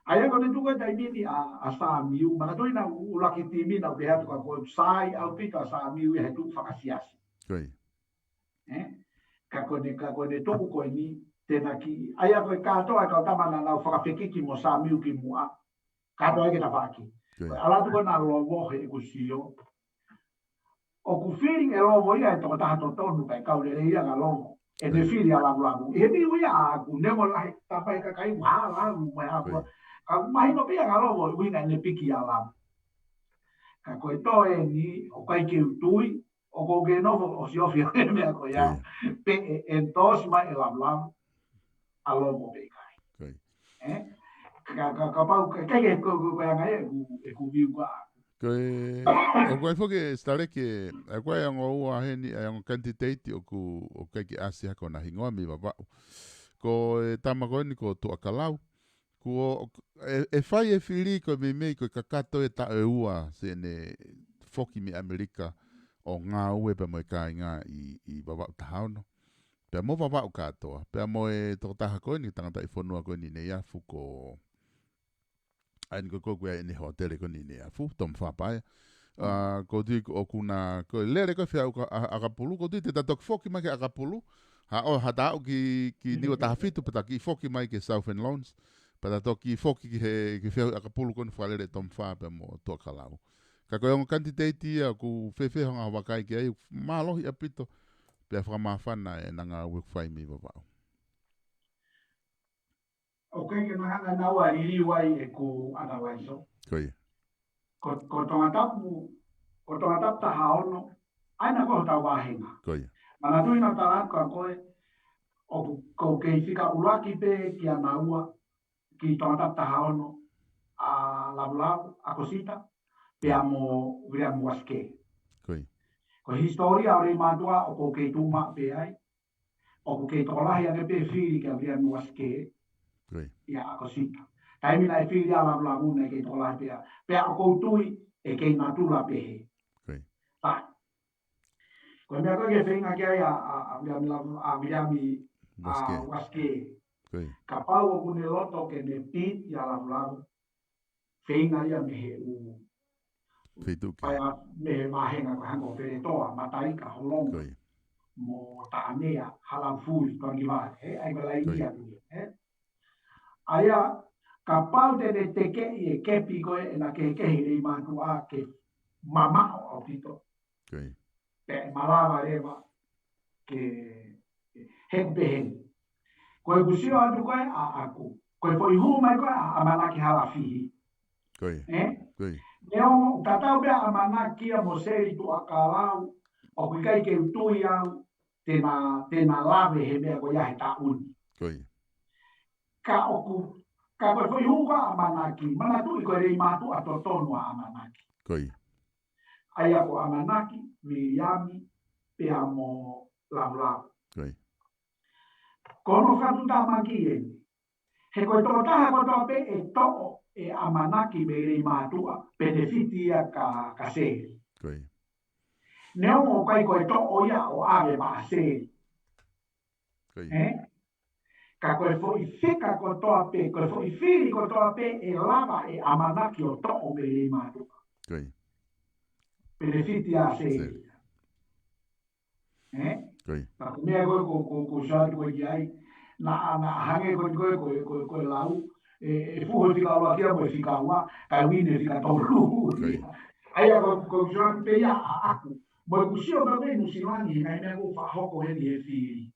Aia kone tuko e taimini a saa miu. Mana toi na ulaki timina o te hatu ka koe sai au pito a saa miu e he tuk whakasiasi. Ka kone toku koe ni tēnā ki. Aia koe kātoa e kau tamana nau whakawhekiki mo saa miu ki mua. Kātoa e ke ta whaki. Alatu koe nā lovo he e kusio. O ku feeling e lovo ia e toko taha tonu kai kaurere ia ngā lovo. E ne fili a lavu. E mi uia aku, nemo lahi, tapai kakai, waha lavu, mai aku. Ka mahi no pia ngā lovo, uina ne piki a lavu. Ka koe toe ni, o kai ke utui, o ko ke novo, o si ofi o mea koe ia. Pe e tos mai e lavu, a lovo pe kai. Ka pau, kai e koe anga e ku viu ka. O koe whoke stare ke, a koe ango ua heni, ango candidate o kai ki asi hako na hingoa mi wapau. Ko e tamako ni ko tu akalau. Ko e whai e whiri ko me mei ko kakato e ta e ua se ne whoki mi Amerika o ngā ue pe mo e kai ngā i wapau tahauno. Pea mo wapau katoa. Pea mo e toko taha koe ni tangata i whanua koe ni ne iafu ko... Aini ko koe e ni hotele ko ni ne afu, tom whapaia. Ko tui o kuna, ko lere koe whiau akapulu, ko tui te tatok whoki mai ke akapulu, ha tau ki niwa taha fitu, pata ki whoki mai ke Southern Loans, pata to ki whoki ki whiau akapulu koni whalere tom whapea mo tua kalau. Ka koe ongo candidate ia, ku whewhehonga wakai ki ai, mālohi apito, pia whakamawhana e nanga work whai mi wapau. O kai ke mahanga naua iri wai e ku ana waiso. Koi. Ko tonga tapu taha ono, aina koho tau wahenga. Koi. Mana tui na tala koa koe, ko kei whika uraki pe ki a naua, ki tonga tapu taha ono, a lavu, a kosita, pe a mo waske. Koi. Ko historia o rei mātua o ko kei tūma pe ai, o ko kei tolahi ane pe whiri ki a vrea mo waske, ia a kosita. Taimina e whiri a lavu ne kei tolahi pe a. Pe a koutui e kei mātula pe he. Tai. Ko mea koe ke whenga ki ai a Miami waske. Ka pau o kune loto ke ne pit i a lavu. Whenga ia me he u. Pai a me he mahenga ko hango pere toa, matarika holonga. Mo taanea, halafui, tongiwai. Ai malai ia duia. Aia, ka pau tene te kei e kepi koe e na kehi rei mātu a ke mamao au pito. Pe malawa rewa ke hekpehen. Koe kusio atu koe a aku. Koe foi hu mai koe a amanaki halafihi. Neo tatau bea amanaki a moseri tu a kālau o kui kai ke utui au tēnā lawe he mea koe iahe ta uni. Ka oku, ka koe whai hunga a manaki, mana tui koe rei mātu a totonu a manaki. Aia ko Amanaki, Miriami, pea mo lau. Kono whatu tamaki e. He koe tō taha ko tō pe e tō e Amanaki me rei mātua, benefitia ka seri. Neo o kai koe tō o ia o ave ma seri. Ka koe fo i whika ko tō pe, koe fo i whiri ko tō pe e lava e Amanaki o tō o me rei mātua. Benefitia seri. Na mea ko shatu koe ki ai, na hange koe lau, e fuho tika aloa kia koe whika ua, kai wine whika tōru. Aia ko shatu pe ia a aku, mo e kusio ka wenu silani, kai mea ko whahoko heni he whiri.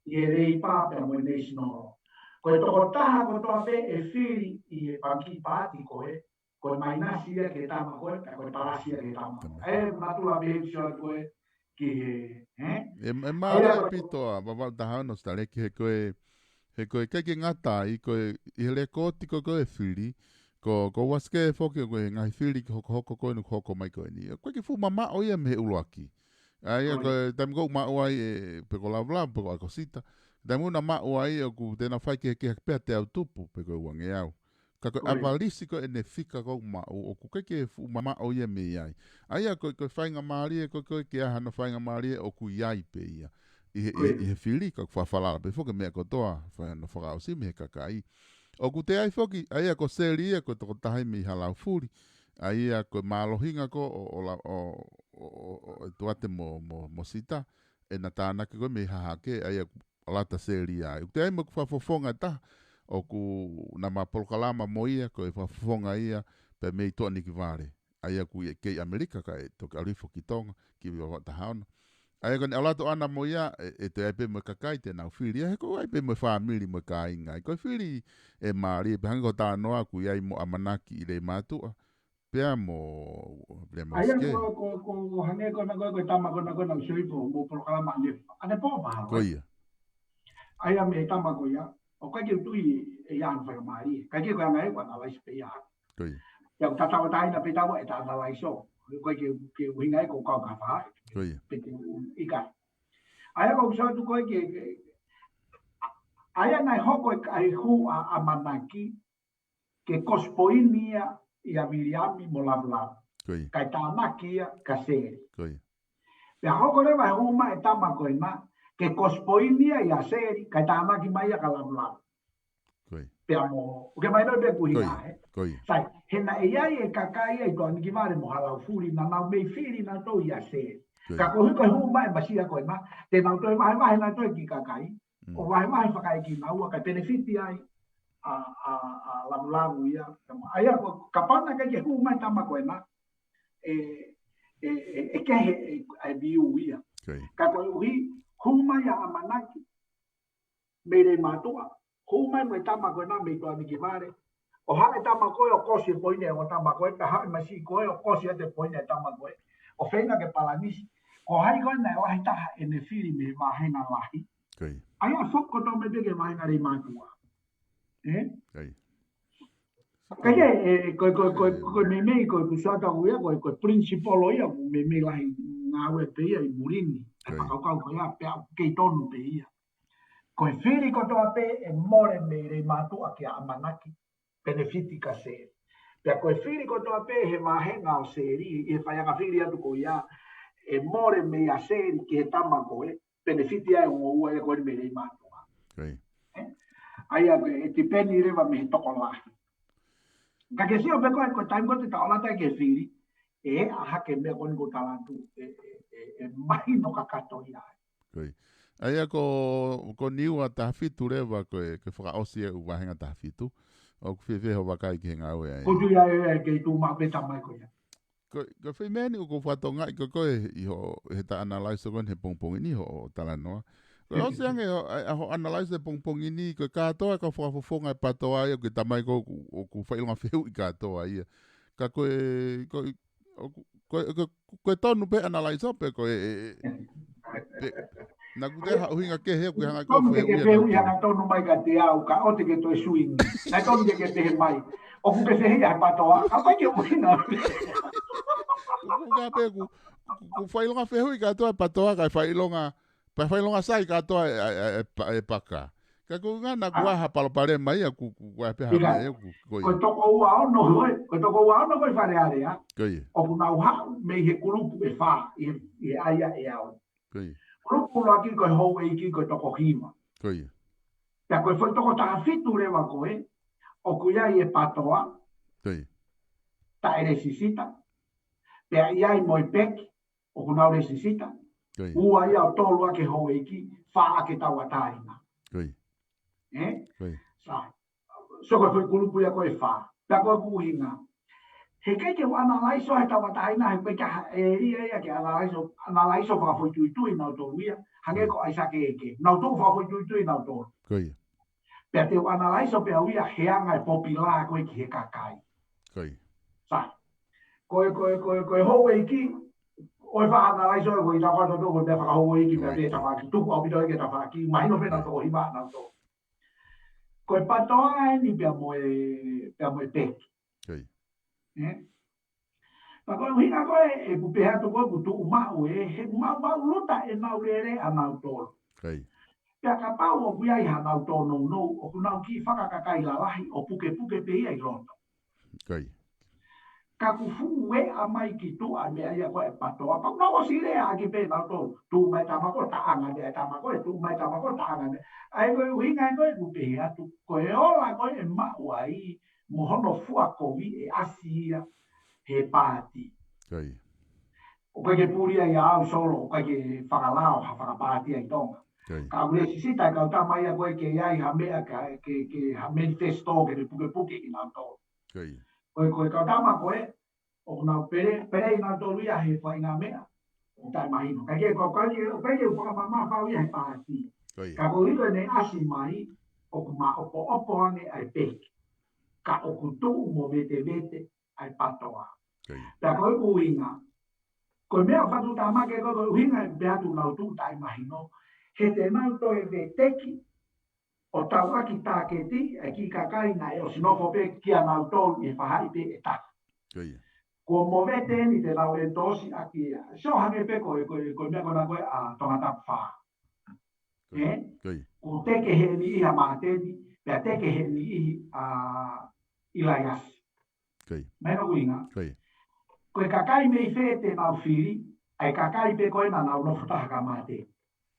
I e rei pāpea mo e national. Koe toko taha ko toa pe e whiri i e panki pāti koe, koe mainasia ke tama koe, koe parasia ke tama koe. E matula me he shatu koe, E mara pitoa, wawau taha no stare ki he koe keke ngata i koe i hele kōti koe whiri, ko waske whoki koe ngai whiri ki hoko koe nuku hoko mai koe ni. Koe ki fu mama o ia me he uloaki. Aia koe taimi kou mao ai e peko lavla, peko akosita. Taimi una mao ai o ku tēnā whai ki he pea te au tupu peko uange au. Ka koe avalisi koe ne whika kou mao, o ku keke fu mama o ia me iai. Aia koe whainga maari e koe ki aha no whainga maari e o ku iai pe ia. I he whiri ka whawhalala pe whoke mea kotoa, whainga no whakausi me he kakai. O ku te ai whoki, aia ko seri e koe toko tahai me i halau furi. Aia koe mālohinga ko o tuate mo sita. E na tānake koe me hahake, aia alata seri ai. Te ai mo ku whafofonga taha. O ku na mapolokalama mo ia, ko e whafonga ia, pe mei toa ni ki vare. Aia ku e kei Amerika ka e toki arifo ki tonga, ki wiwa tahaona. Aia ko ni alato ana mo ia, e te aipe mo kakai te nau whiri, he ko aipe mo whaamiri mo ka inga. Ko whiri e maari, pe hangi ko tā noa ku iai mo Amanaki i rei mātua, pea mo aia ko hange ko na koe tama ko na koe na usiwipo mo polokalama ane pōpaha. Ko ia. Aia me tama ko ia. O kai ke tui e ian whaka maari. Kai ke koe anga e kwa analyse pe ia. Ia tatawa taina pe tawa e ta analyse o. Kai ke uhinga e ko kau ka whaha. Pe te ikai. Aia ko usautu koe ke... Aia nai hoko e kai hu a Amanaki ke kospoini ia i a Miriami mo lavlav. Kai tānaki ia ka seri. Pea hoko rewa he huma e tama koe na ke kospoinia ia seri, kai tāmaki mai a ka lavlav. Pea mo, uke mai noi beku hinga, Sai, hena e iai e kakai e toa niki vare mo halau furi, na nau mei whiri na tau ia seri. Ka kohi koe hu mai masia koe na, te nau toi mahe na toi ki kakai, o mahe whakai ki naua, kai benefiti ai a lavlavu ia. Aia, ka pana kai ke hu mai tama koe na, e kehe e biu ia. Ka koe uhi, huma ia Amanaki, me rei mātua, huma me tama koe nā me toa niki vare, o hane tama koe o kosi e poine o tama koe, pe hane masi koe o kosi e te poine e tama koe, o whenga ke palanisi, o hai koe nei o hai taha e ne whiri me wahena lahi, aia whoko tau me peke wahena rei mātua. Koe me mei koe kusata uia, koe principolo ia, me mei lahi ngā ue pe ia i Murini. E whakaukau ko ia, pea kei tonu pe ia. Koe whiri ko toa pe e more me rei mātua ki a Amanaki, benefiti ka seri. Pea koe whiri ko toa pe he mahenga o seri, e whaianga whiri atu ko ia, e more me a seri ki he tama koe, benefiti ai o ua e koe me rei mātua. Aia e te peni rewa me he toko lahi. Ka ke sio pe koe taim koe te taolata ke whiri, e a hake mea koe ko talantu, e mai no kakato ia. Aia ko niua tahafitu rewa koe whakaosi e uwahenga tahafitu. O ku whiwheho wakai ki henga aue ai. Ko tui ai kei tū maa peta mai koe. Ko whimeni o ko whatonga i koe iho he ta analyse koe he pongpongi ni ho talanoa. Ko osi ange ho analyse pongpongi ni koe katoa ka whakafofonga e patoa ai o ke tamai ko ku whailonga whiu i katoa ia. Ka koe tonu pe analyse o pe koe na kute hauhinga ke he ku hanga ko fe ui hanga tonu mai ka te au ka o te ke toi swing na tonu ke te he mai o ku ke se hea patoa a pai ke uina ka pe ku whailonga whehui katoa patoa kai whailonga sai katoa e paka. Ka ku ngana ku aha palopare mai ku peha mai ku ko toko ua ono hoi, ko toko ua ono koi whare area. Koi. O ku nau hau me he kurupu e wha, i aia e au. Koi. Kurupu loa ki koi hou e ki koi toko hima. Koi. Pea koi whai toko taha fitu rewa koe, o ku iai e patoa. Koi. Ta ere sisita. Pea iai moi peki, o ku nau re sisita. Koi. Ua ia o tolua ke hou e ki, wha ake taua taina. Koi. Koi. Sa. So ko foi kulupu ia koe wha. Pea koe kuhinga. He kei ke analaiso he tawa taina, he koe ka e ria ke analaiso wha foi tuitui nau tolu ia. Hange ko aisa ke eke. Nau tolu wha foi tuitui nau tolu. Koi. Pea te analaiso pea uia heanga e popila koe ki he kakai. Koi. Sa. Koe hou e ki, oi wha analaiso e koe tawa tolu koe pea wha hou e ki pea te tawa ki. Tuku au pito e ke tawa ki. Mahino pena toko hima nau tolu. Koe patoa e ni pea moe peki. Koi. Pa koe uhinga koe e pupea tu koe kutu umau e he umau luta e nau rere a nau tolo. Koi. Pea ka pau o kuia iha nau tono nou o kunau ki whakakakai la lahi o puke pe ia i roto. Koi. Ka kufu e a mai ki tu a mea ia koe patoa. Pa kunau o sire a ki pe nau tolo. Tu mai tamako taanga mea tamako e tu mai tamako taanga mea. Ai koe uhinga koe pupea tu koe ola koe e mau ai mohono fua kovi e asia he pāti. Koi. O koe ke puria i au solo, o koe ke whakalao ha whakapātia i tonga. Ka ure sisita e kauta mai a koe ke iai ha mea ke ha manifesto ke te puke i nau tolu. Koe kauta ma koe, o nau pere i nau tolu ia he whainga mea, o tai mahino. Ka ke koe ke whakamama whau ia he pāti. Ka koe ito ne asi mai, o kuma opo ane ai peki. Ka o kutu mo vete ai patoa. Pea koe uhinga. Koe mea whatu tamake koe uhinga e beatu nau tu tai mahino. He te nau toe veteki o tau aki tāketi e ki kakaina e o sinofo pe kia nau tolu e whahai pe e taka. Ko mo vete ni te nau e tosi aki ea. So hange pe koe mea kona koe a tongata wha. Ko teke he ni iha māteni, pea teke he ni ihi ilaiasi. Mena uinga. Koe kakai mei whete nau whiri, ai kakai pe koe na nau nofutaha ka mate.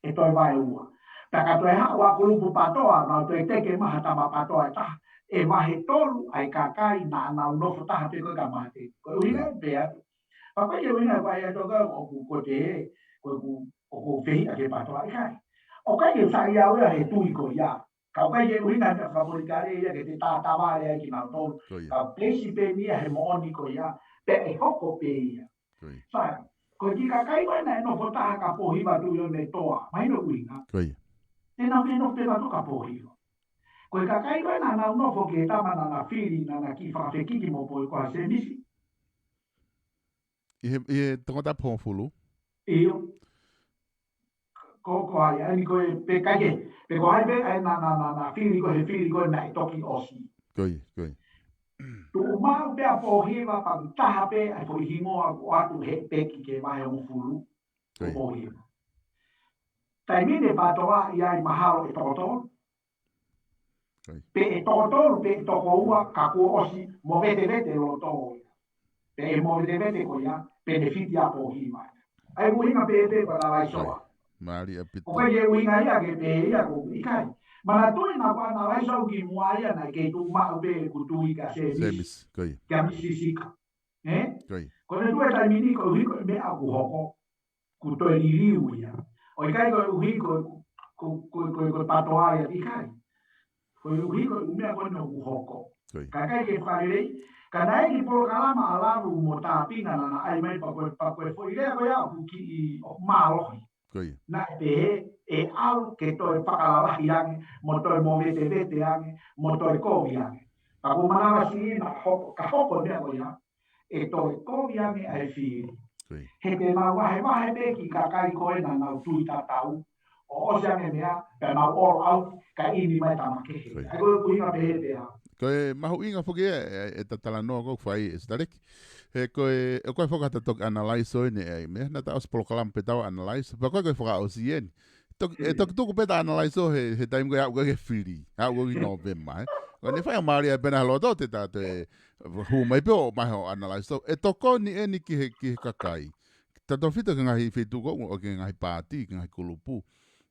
E toi vai ua. Taka toi hawa kulupu patoa, nau toi teke maha tama patoa e taha. E wahe tolu ai kakai na nau nofutaha pe koe ka mate. Koe uinga e pea. Pa koe ke uinga koe e toka o koe te koe ko whihi a ke patoa e kai. O kai ke whai au ea he tui koe ia. Ka kai ke uinga te whaporikare ia ke te tātaware ai ki nau tolu. Ka plesi pe nia he mooni koe ia. Pe e hoko pe ia. Whai. Koe ki ka kai koe na e nofo taha ka pohiwa tu yo ne toa. Maino uinga. Tēnā me no pe watu ka pohiwa. Koe ka kai koe na nau nofo ke tamana na whiri na na ki whawhekiki mo poe koha se misi. Ie tangata pōwhulu? Iyo. Ko ai, ani koe pe kai ke. Pe ko hai pe ai na whiri koe he whiri koe na i toki osi. Koi. Tu mau pea pohiwa pa taha pe ai po hingoa o atu he peki ke mahe o fulu. O pohiwa. Tai mine patoa ia i mahalo e tokotoro. Pe e tokotoro, pe e toko ua ka kua osi mo vete lo toko ia. Pe e mo vete ko ia, benefiti a pohiwa. Ai uinga pe kwa na lai soa. Mari a pitu. O kai e uinga ia ke pe ia ko ikai. Mana tui na kwa na lai soa ki mua ia na ke tu maa pe kutui ka semis. Ka misisika. Kone tue tai mini ko uhi ko me a kuhoko. Kutoe liliu ia. O ikai ko uhi ko patoa ia ikai. Ko uhi ko umea ko no kuhoko. Kakai ke whaerei. Ka nai ki polo kalama alaru mo tāpinga na ai mai pa koe fo irea koe au ki i mālohi. Na e au ke toi whakalalahi ange, mo toi mo vete ange, mo toi kovi ange. Pa ko manawa si na ka hoko nea koe ia, e toi kovi ange ai whiri. He te nau wahe pe ki kakai koe na nau tui tatau, o se ane mea, pe mau all out, ka ini mai tamake. Ai koe kuhinga pehe pea. Koe mahu inga whuki e tatala noa kou whai e starek. He koe whakata tok analyse o ne ai mea, nata os polokalam pe tau analyse, pa koe whaka o si eni. E tok tuku peta analyse o he taim koe au koe whiri, au koe November. Koe ne whai a maari ai pena halo tau te tātu e hu mai pe o mai ho analyse o. E toko ni eni ki he kakai. Tato whita ka ngahi whetuko o ki ngahi pāti, ki ngahi kulupu.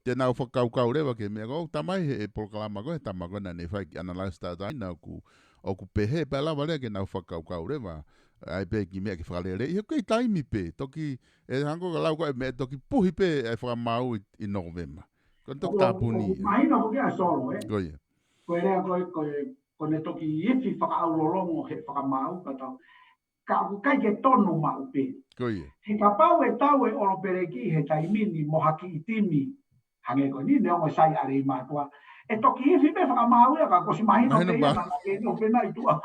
Te nau whakaukau rewa ke mea kou, tamai he polokalama koe, tamako na ne whai ki analyse tātai na ku pehe, pe alawa rea ke nau whakaukau rewa. Ai pe ki mea ki whakalere, i hoi taimi pe, toki, e hango ka lau koe mea toki puhi pe ai whakamau i November. Koe toki tāpuni. Mahina ko kia solo, Koe. Koe rea koe ne toki ifi whakaulolongo he whakamau, katau. Ka aku kai ke tonu mau pe. Koe. He ka pau e tau e oro pereki he taimini mohaki itimi. Hange ko ni neongo sai are i mātua. E toki ifi pe whakamau ea ka kosi mahino pe ia na ke no pena i tua.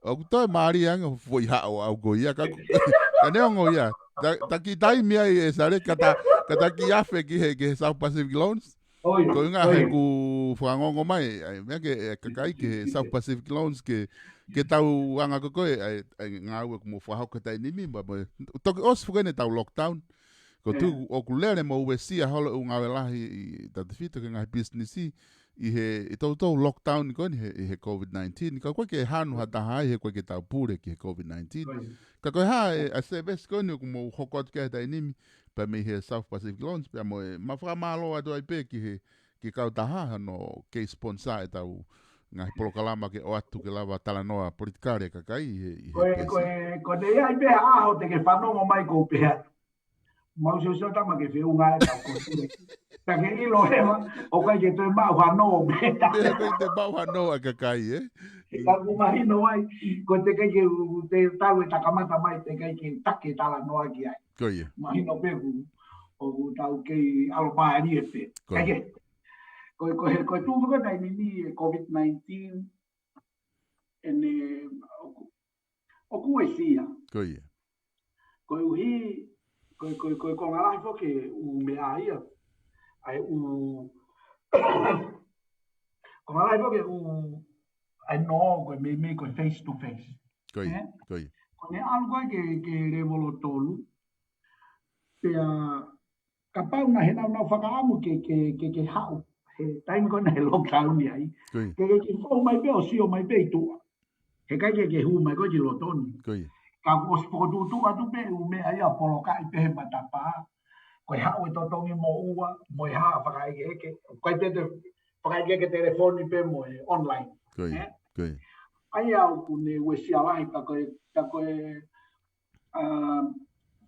Au toi maari anga foi hao au go ia ka neongo ia. Ta ki taimi ai e sare kata ki afe ki he South Pacific Loans. Ko inga he ku whangongo mai, mea ke kakai ke South Pacific Loans ke tau anga koe ai ngā ue kumo whahau ka tai nimi, toki os whukene tau lockdown, ko tu o kulere mo uesia holo u ngā welahi i tatawhita ke ngai business i tau lockdown koe ni he COVID-19, ka koe ke hanu hataha ai he koe ke tau pure ki he COVID-19, ka koe ha a service koe ni kumo hokot ke tai nimi, pa me he South Pacific Loans, pa mo e mawhakamalo atu ai pe ki kautaha no ke sponsor e tau ngai polokalama ke o atu ke lava talanoa politikare kakai i he pesi. Ko te ia i pe aho te ke whanongo mai ko pea. Mau se so tama ke whiunga e tau kotule. Ta ke ilo hewa, o kai ke toi mau whanongo me. Pea koe te mau whanonga kakai, Ka kumahino ai, ko te kai ke te tau e takamata mai, te kai ke take talanoa ki ai. Koe. Mahino pe o tau kei alo maari e pe. Kai Koe tūwhaka tai nini COVID-19 ene o kue sia. Koe. Koe uhi, koe ngarahi whoke u mea ia. Ai ko ngarahi whoke ai no koe me koe face to face. Koe. Ko ne alu koe ke revolo tolu. Pea ka pau na he nau whakaamu ke hau. He taimi kona he lockdown ni ai. Ke whau mai pe o sio mai pe i tua. He kai ke hu mai koe ki lotoni. Ka kos pokotutu atu pe u mea ia poloka i pe he matapa. Koe hau e totongi mo ua, mo i haa whakaike heke. Koe te whakaike heke telefoni pe mo e online. Ai au kune wesi alahi ka koe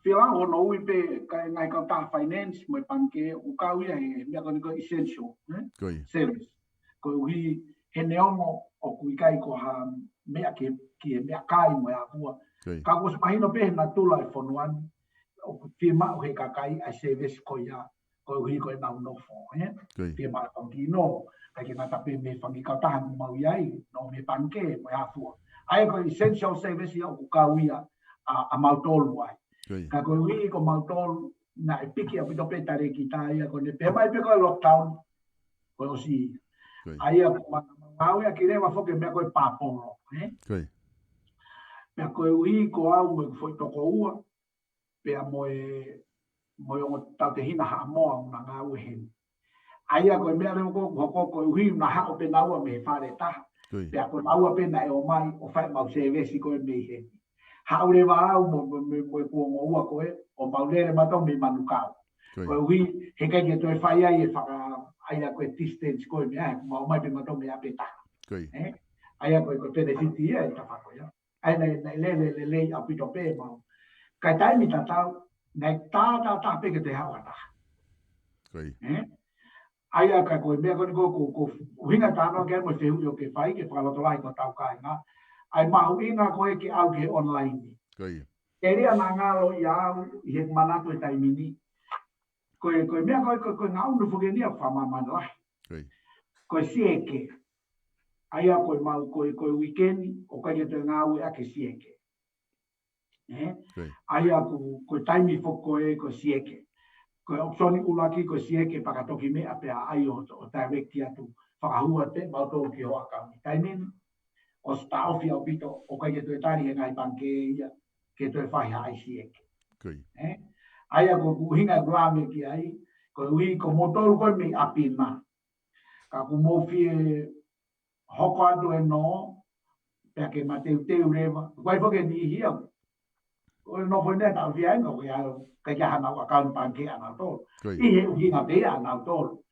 Whilango no ui pe ngai kauta finance mo panke o kau ia e mea ko essential service. Ko ui he neongo o kui kai ko ha mea ki mea kai mo a hua. Ka ko mahino pe na tula e fonuan o firma o he kakai a service ko ia ko ui ko na no fo firma o ki no ka ki na tape me fangi kauta mo ia no me panke mo a hua. Ai ko essential service ia o kau ia a mautolu ai. Ka koe ui ko mautolu na e piki a pito pe tare ki taia ko ne pe mai pe koe lockdown koe o si. Aia ko mau ia ki rewa foke mea koe paporo. Mea koe ui ko au me foi toko ua pea moe o tau te hina haa moa una ngā ue hen. Aia koe mea reo koe ui una hao pe naua me he whare taha. Pea koe maua pe na e o mai o whai mau se vesi koe me he. Haure wau mo kuongo ua koe, o maulere mato me manukau. Koe hui, he kai ke toi whai ai e whaka aia koe distance koe mea, mau mai pe mato me ape taha. Aia koe benefiti ia e ta whako ia. Ai nei le apito pe mau. Kai taimi tatau, nei tā pe ke te hawa taha. Aia kai koe mea koe ko hinga tānoa ke mo whehu o ke whai, ke whakalotolai ko tau kai ngā. Ai mahu inga koe ke au ke online. E rea nā ngalo i au i he manatu e taimini. Koe mea koe ngā unu whukenia whamamanahi. Koe sieke. Aia koe mau koe weekendi o kai te ngā ue ake sieke. Aia koe taimi whukoe koe sieke. Ko opsoni ulaki ko sie ke pakatoki me ape ai o direct atu whakahua te mauto ki o akami. Taimin o staofi au pito o kai ke tue tari e ngai panke ia ke tue whahi ai sieke. Ai a ko kuhinga grame ki ai ko ui ko motoru ko me apina. Ka ku mofie hoko atu e no pe ke mateu teu rewa. Koe whoke ni hia o no foi neta o via no ya ka ya na wa kan panke ana to. I he uhi na be ana to.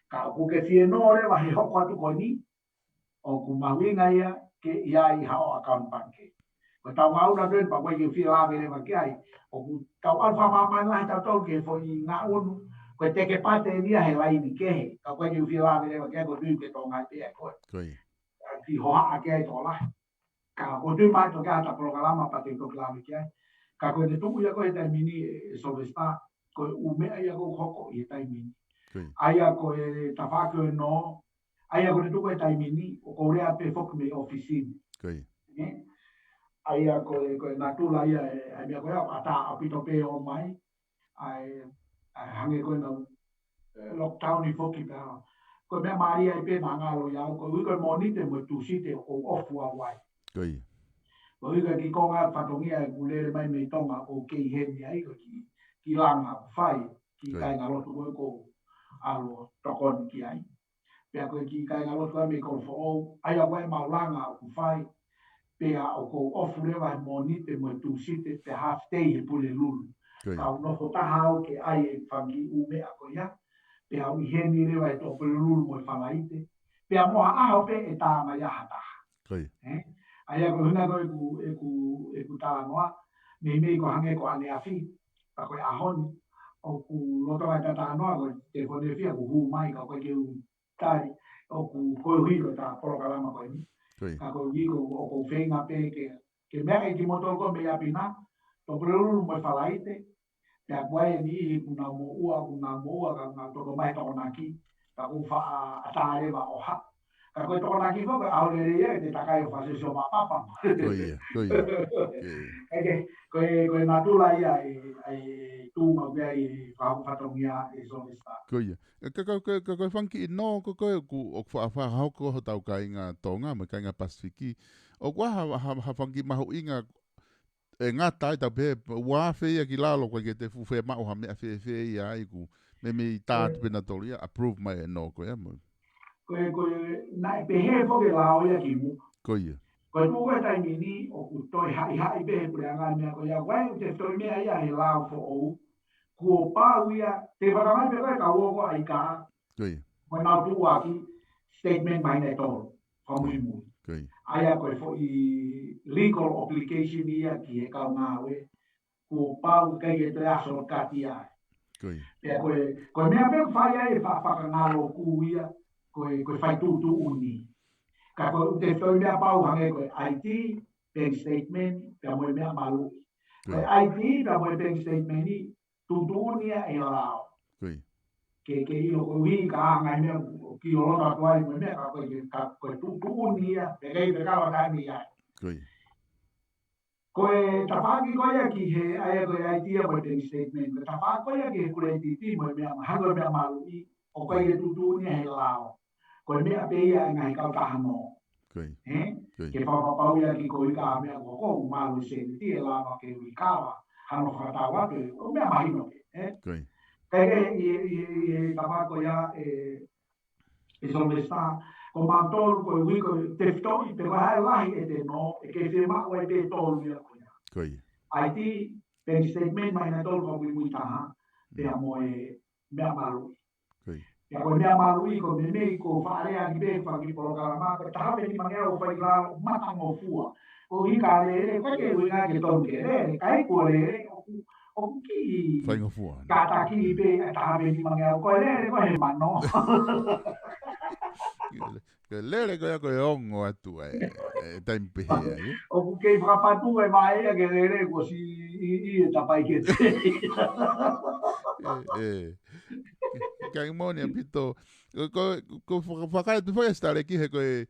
Ka ku ke fie no rewa he hoko atu ko ni o ku mawinga ia ke ia I hao akan panke. Ko tau ngau na doin pa koe ke fie la vele ma ke ai. O ku tau alfa mama na ta to ke fo I nga onu. Ko te ke pate ni he lai ni ke he. Ka koe ke fie la vele ma ke ko tui ke to ngai te ko. Ki hoa ke ai to la. Ka ko tui mai to ka ta programa pa te to klame ke ai. Ka koe te tuku ia koe tai mini solesta koe ume ai ko hoko I tai mini. Ai a koe ta whako no ai a koe tuku e tai mini o ko rea pe foku me ofisini. Ai a koe natula ia ai mea koe a ta apito pe o mai ai hange koe na lockdown I foki pe hao. Koe mea maari ai pe na ngalo ia koe ui koe monite mo tu site o ofu a wai. Koe ui koe ki konga patongia e kulere mai me tonga o kei heni ai koe ki langa whai ki kai ngalotu koe ko alo tokoni ki ai. Pea koe ki kai ngalotu koe me ko fo ai a koe maulanga o ku whai pea o ko ofu rewa monite mo tu site pe half day e pule lulu. Ka unofo taha au ke ai e whangi ume a koe ia. Pea ui heni rewa e to pule lulu mo e whalaite. Pea moa aho pe e tāma ia hataha. Ai a koe huna koe e ku tāla noa. Mei ko hange ko ane a whi. Pa koe ahoni. O ku loto ai tata noa koe te kone whia ku hu mai ka koe ke u tai. O ku koe hui koe tā porokalama koe ni. Ka koe wiko o ko whenga pe ke mea e ki motor ko me apina. To pululu mo e whalaite. Pea koe e ni I kuna mo ua ka ngā toko mai toko naki. Ka ku wha a tārewa o ha. Ka koe toko naki whoka aurere ia te takai o whase sio mapapa. Koe nā tula ia ai tūma wea I whatongia e solista. Ka koe whanki I no ko koe o whahauko ho tau ka inga tonga mo ka inga Pasifiki. O kua ha whanki maho inga e ngā tai tau pe wā whea ki lalo koe ke te fuwhe mao ha mea whea ia ai ku me tātu pena tolu ia approve mai e no koe amu. Koe nai pehe whoke lao ia ki mu. Koe tuko e tai mini o ku toi hai pehe pure anga mea koe ia koe te toi mea ia he lao fo ou. Kua pāu ia te whakamai pe koe ka uoko ai ka. Koe nau tuku aki statement mai nei tolu. Whamui mui. Ai a koe fo I legal obligation ia ki he kau ngā we. Kua pāu kai e te aso kati ai. Pea koe mea pe whai ai e whakangalo ku ia. Koe whai tūtu uni. Ka koe te toi mea pau hange koe IT, bank statement, pea moe mea malu. Koe IT, pea moe bank statement I, tūtu uni e lao. Ke ilo koe ui ka angai mea ki o lota tuai moe mea ka koe tūtu uni ia, pe kei pe kawa tani ia. Koe tapaki koe ia ki he aia koe IT a moe bank statement. Tapaki koe ia ki he kure titi moe mea hango mea malu I, o koe ke tūtu uni he lao. Koe mea pe ia ngai kau tahano. Ke whapapau ia ki koe ka mea koko malu se ti e lama ke ui kawa. Hano whakatawa ke o mea mahino ke. Kei I tapako ia e solesta. Ko mantolu koe ui koe te whitoi pe koe hae lahi e te no. E ke whima koe te tolu ia koe. IT, bank statement mai na tolu koe ui taha. Pea moe mea malu. Ya koe mea marui ko me mei ko whaarea ni be whaki porokalama, ko tahape ni mangea o whai rao matang o fua. Ko hika rere, koe ke uinga ke tonu ke rere, kai ko rere, o ki kata ki be tahape ni mangea o koe rere, koe he mano. Ke lere koe koe ongo atu e taimpehe ai. O ku kei whakapatu e maea ke rere, ko si I e tapai ke te. Kai moni a pito ko whakai tu whai stare ki he koe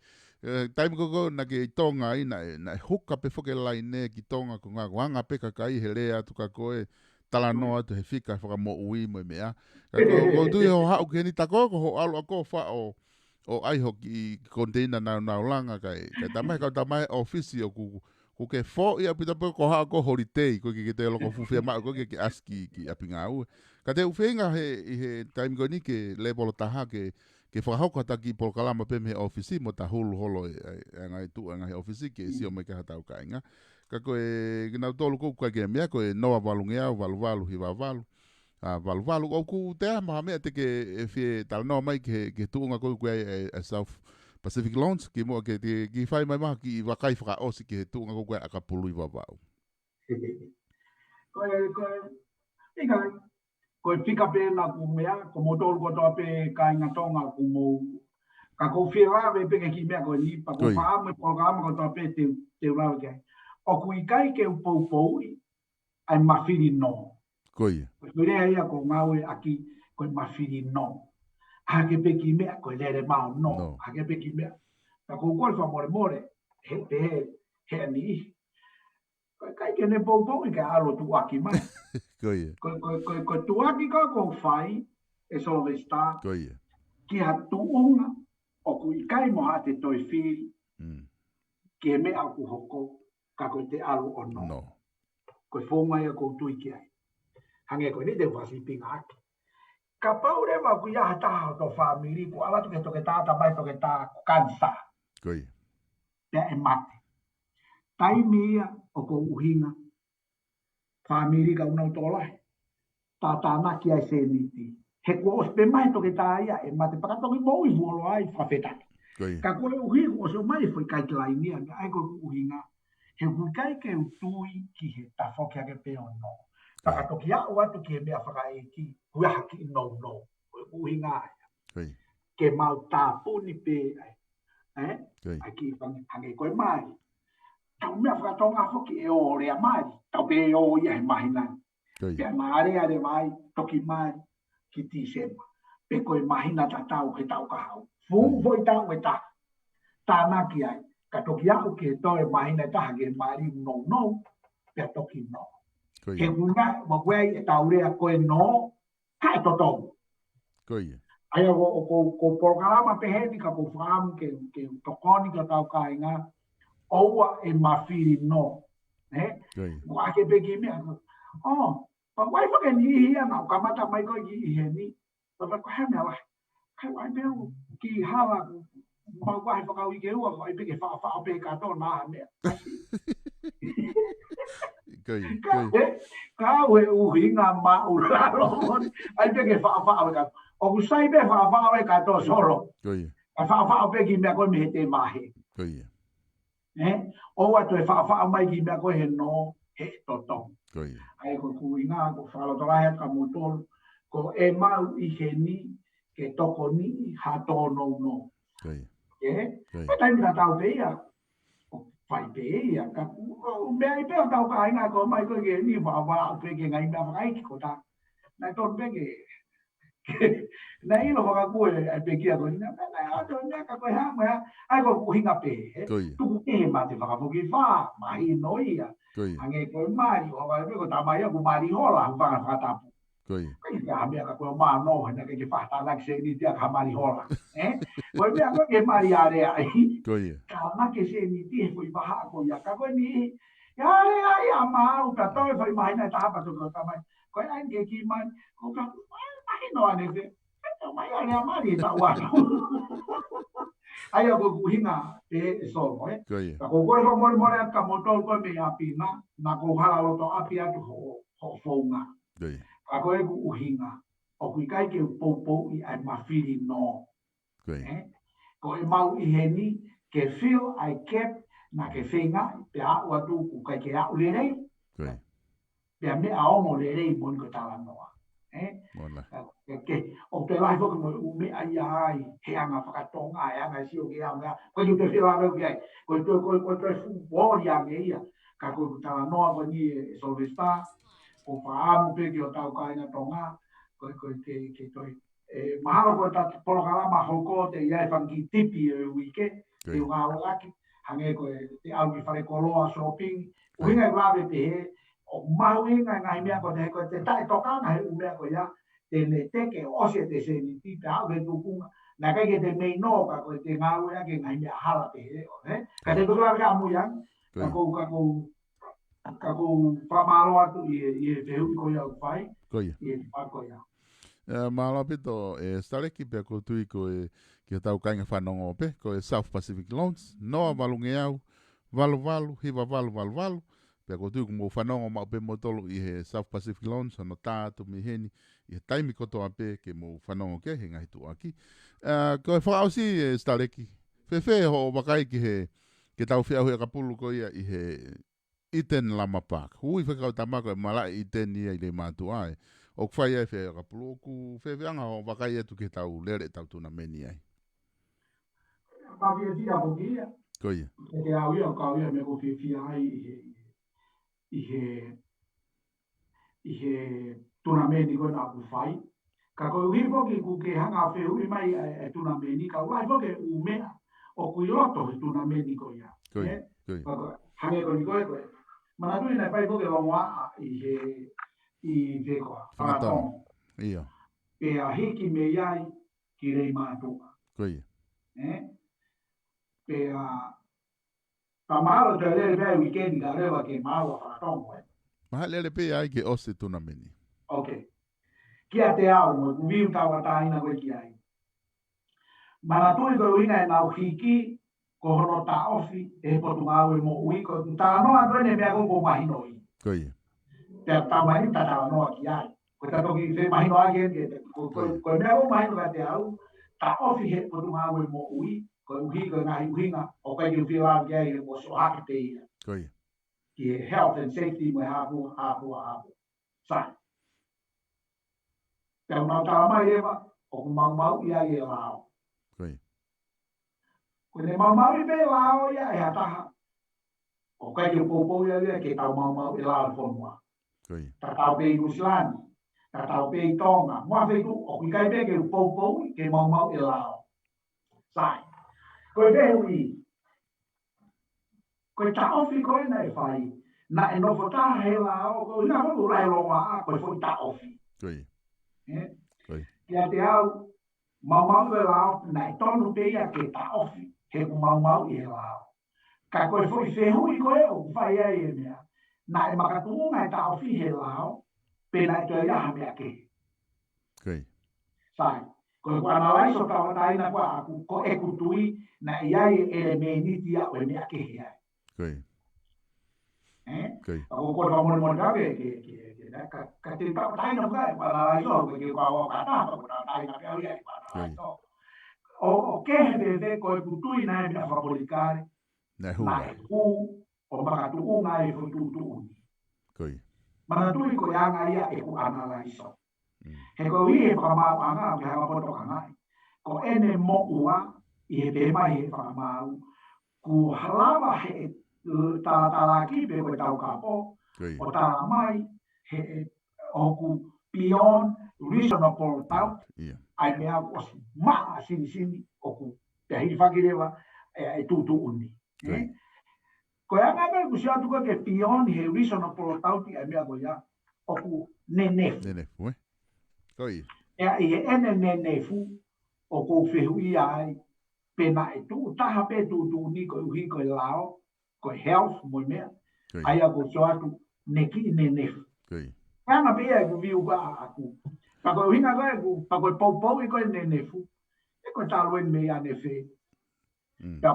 taimi koko na ke tonga I na huka pe whoke lai ne ki tonga ko ngā wanga peka kai he lea tu ka koe tala noa te he fika whaka mo ui mo mea. Ko tui ho hau ke ni tako ko ho alo ako wha o ai hoki i container na langa kai tamai ofisi o ku ke fo ia pita ko ha ko holiday ko ke te loko fufe ma ko ke aski ki apinga u. Ka te ufenga he time go ni ke level taha ke whakahauka taki po kalama pe me ofisi mo ta hulu holo ngai tu ngai ofisi ke si o me ka hatau ka inga. Ka koe gina tolu ko ke mea koe noa valungea valu hi valu. Valu o ku te ama mea te ke e fie tal no mai ke tuunga ko a South Pacific Loans ki mo ke ki fai mai ma ki wakai whaka osi ke tuunga ko a kapulu i vavau. Koe whika pēna ku mea, ko motolu ko toa pē ka inga tonga ku mou. Ka kou whirawe peke ki mea koe ni, pa kou whaamu e programa ko toa pē te urawe kai. O ku i kai ke upou ai mawhiri no. Koe. Koe rea ia ko ngaue aki koe mawhiri no. Hake pe ki mea koe lere mao no. Hake pe ki mea. Ka kou koe wha more, he ani. Koe kai ke ne pou i ka alo tu aki mai. Koe tu aki ka kou whai e so le sta. Ki ha tuunga o ku i kai mo ha te toi whiri. Ki he mea ku hoko ka koe te alo o no. Koe whonga ia kou tui ki ai. Hange koe ni te wasi pinga aki. Ka pau rewa ku ia hataha o to whamiri, ku ala tuke toke tāta mai toke tā kansa. Pea e mate. Taimi ia o kou uhinga. Whamiri ka unau tōlai. Tātā naki ai se niti. He kua ospe mai toke tā ia e mate. Pakatoki mou i vuolo ai whawhetaki. Ka koe uhinga o se mai foi kai te lainia. Ai koe uhinga. He wukai ke utui ki he tawhoki ake peo no. Pakatoki au atu ki he mea whakaeki, hui haki no. Ui ngā ia. Ke mau tāpuni pē ai. Ai ki hange koe mai. Tau mea whakatonga whoki e o rea mai. Tau pē e o ia he mahinani. Pea ngā mai, toki mai, ki ti sema. Pe koe mahina ta tau he tau kahau. Fui tau e ta. Tāna ki ai. Ka toki au ki he toe mahina taha ke maari no. Pea toki no. Ke wunga, wakwei e taurea koe no, ka e totou. Ai ko programa peheni ka ko whaamu ke tokoni ka tau kāinga, oua e mawhiri no. Ko ake peki mea, pa wai whake ni hia na, ka mata mai koe ki ihe ni, pa wai koe mea wai, kai wai peo ki hala, ma wai whakau i ke ua, wai peke whao pe kato na mea. Ka we uhinga ma uralo ai pe ke fa ka o ku sai be fa e ka to solo fa pe ki me ko me te mahe o wa to fa mai ki me ko he no he to ai ko uhinga ko fa lo to ai ka motor ko e mau i he ni ke toko ni ha to no pe tai na tau pe ya fai pe ia ka me ai pe tau ka inga ko mai ko ke ni va pe ke ngai me vai ki ko ta na to pe ke na ilo ka ku e pe ki ko na a to na ka ko ha ma ai ko ku hinga pe tu ku ke ma te va ko ki fa mai no ia ange ko mai o va pe ko ta mai ko mai hola va fa ta Kai ka me ka ko ma no na ke fa ta na ke ni te ka mai hola Koe mea koe ke mari are ai. Ka make se ni te koe paha ko ia. Ka koe ni, iare ai a mau, ka toi whai mahina e tahapa tuko tamai. Koe ai ke ki mai, ko ka mai no ane te. Mai are a mari e tau atu. Ai a koe kuhinga te solo, Ka koe koe ho mori atu ka motol koe me api na ko hala loto api atu ho whaunga. Ka koe ku uhinga. O kui kai ke pou i ai mawhiri no. Ko e mau i he ni, ke whio ai kep na ke whenga, pe a ua tu ku kai ke au lerei. Pe a mea omo lerei moni ko tala noa. O te lai whoka mo ume ai ai, he anga whakatonga ai anga si o ke anga. Ko tu te whio anga ki ai, ko tu e whori anga ia. Ka koe ku tala noa ko ni e solvesta, ko whaamu pe ki o tau kainga tonga, ko ke toi. Mahalo ko ta programa hoko te iai whanki tipi e wike, te unga laki, hange ko te au ki whare koloa shopping, uhinga i wawe te he, o mau ngai mea ko te tai toka ngai mea ko ya te le te ke o se te se ni ti ta ke tu kunga na kai ke te mei no ka ko te ngau ya ke ngai mea hala te ka te tukla ka mu yang ka ko pamalo atu i te hu ko ya fai i pa ko ya Mahalo pito stare ki pe ko tui ko ke tau kainga whanongo pe ko South Pacific Loans noa valunge au valu hiva valu pe ko tui ko mo whanongo ma pe motolo i he South Pacific Loans no tātu mi heni i he taimi koto ape ke mo whanongo ke he ngai tu aki ko e whakausi stare ki fe ho wakai ki he ke tau whiau he kapulu ko ia i he Iten Lama Park hui whakau tamako e mala Iten ia i le mātu ai o kwhai e whea kapulu ku whewheanga o wakai etu ke tau lere tau tuna meni ai. Pawhia tia po kia. Koia. E te au ia o kau ia me ko whiwhia ai i he tuna meni koe nā ku whai. Ka koe uhi poki ku ke hanga whehui mai e tuna meni, ka ulai poke u mea o kui roto he tuna meni koe ia. Koia. Hange koe koe. Mana tui nei pai poke longa i te koa. Whangatong. Ia. E a hiki me iai ki rei mātua. Koia. Pe a pamalo te lere pēr weekendi ka rewa ke māua whakatongo. Maha lere pē ai ke ose tuna meni. Ok. Kia te au mo kuviu tawa tāina koe ki ai. Mana tui koe uinga e nau hiki ko hono ta ofi e potu ngau e mo ui ko ta noa tuene mea ko mahino i. Koia. Te ta mai ta ta noa ki ai. Ko ta toki se mahino ai ke ko mea ko mahino ka te au ta ofi he potu ngau e mo ui ko uhi ko ngai uhinga o kai ki whila ki ai mo so hake te ia. Koia. Ki health and safety mo hapu. Sai. Te unau ta mai ewa o ku mau i ai e lao. Koia. Ko ne mau i pe lao ia e hataha. O kai ki popo ia ke tau mau i lao e whonua. Koia. Ta tau pe i Nusilani. Ta tau pe i Tonga. Mua whetu o kui kai pe ke popo ke mau i lao. Sai. Koe vehu i. Koe ta ofi koe nei whai. Na e nofo taha he lao. Koe ina hotu rai longa a koe fo ta ofi. Koia. Koia. Kia te au. Mau e lao. Na e tonu te ia ke ta ofi. He ku mau i he lao. Ka koe fo i whehu i koe o whai ai e mea. Na e makatunga e ta ofi he lao. Pena e toi aha mea ke. Koia. Sai. Koe kua na laiso tawa taina kua aku ko e kutui na iai ele me niti a o e mea ke he ai. Koia. Koia. Ako kua whamone mone kawe ka te tawa taina kua e kua na laiso ke kua waka tāpa kua na taina ke au iai kua na laiso. O ke he te koe kutui na e mea whapolikare na e ku o makatuunga e whututuuni. Koia. Mana tui koe anga ia e ku ana laiso. He ko i e whakamau anga ke hanga poto kangai. Ko ene mo ua i he pēmai he whakamau. Ku halawa he tātaraki pe koe tau kapo. O tā mai he oku beyond reasonable doubt. Ai mea osi maa sini oku te hiri whakirewa e tūtu uni. Ko anga me ku siatu koe ke beyond he reasonable doubt ai mea koe ia oku nenefu. Nenefu, Koia. Ea i e ene nenefu o kou whehu i ai pena e tu taha pe tu ni ko uhi ko lao ko health mo mea. Ai a ko so atu neki nenefu. Koia. Kana pe e ku viu ka aku. Pa ko uhi na ko pa ko popo i ko nenefu. E ko talwen me a nefe. Pa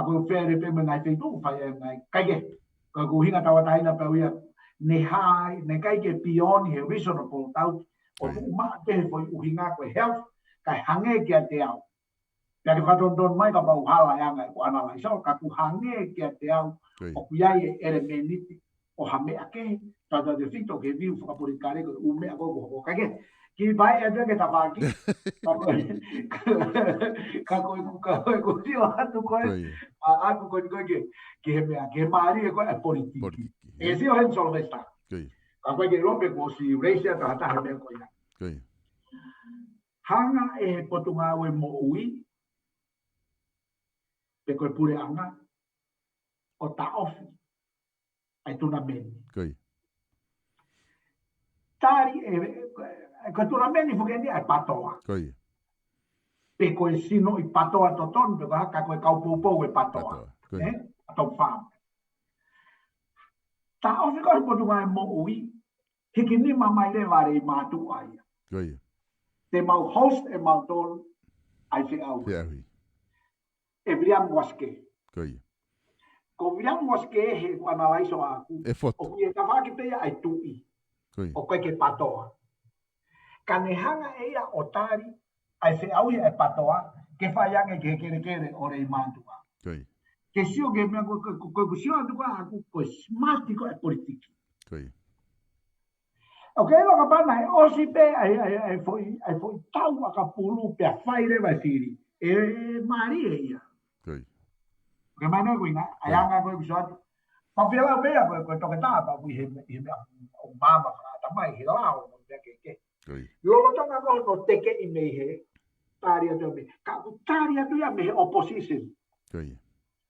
ko fere pe me ngai tu fa e ngai kaige. Ko uhi na tawa taina pa uia ne hai ne kaige beyond he reasonable doubt. O tu maa te foi uhinga koe health, kai hange kia te au. Pea ke whatonton mai ka pau hala anga e ko analaisau, ka ku hange kia te au, o kuiai e ere meniti, o hamea ke, tata te fito ke viu whakapurikare koe umea koko kake. Ki pai e te tapaki, ka koe kutio atu koe, aku koe ke he mea, ke maari e koe e politiki. E si o hen solvesta. Ka koe ke rompe ko si reisia ka hatahe mea koe ia. Hanga e potunga ue mo ui, pe koe pure anga, o ta ofi, ai tuna meni. tari ko tu rameni fo kendi ai patoa Koi. pe ko sino I patoa toton pe ka ko kaupopo e patoa ato fam ta o fi ko tu mai mo ui hikini mama le vare ma tu ai Koi. te mau host e mau ton ai fi au e William Waske Koi. ko William Waske he ko analaiso aku E foto. o ye ka fa ki pe ai tui Koi. o ke patoa kanehanga eia otari ai se au e patoa ke fa yang e ke ore I mantua Koi. ke sio ke me ko sio atu aku ko smart ko e politiki Koi. okay lo ka pana o si pe ai foi tau aka pulu pe fai le vai firi e Maria ia Koi. ke mana ko ina ayanga ko sio atu pa pela o bea ko to ke ta pa he o mama ta mai he la o ke Koi. lo tanga ko no teke I me he taria do me ka taria do ya me opposition Koi.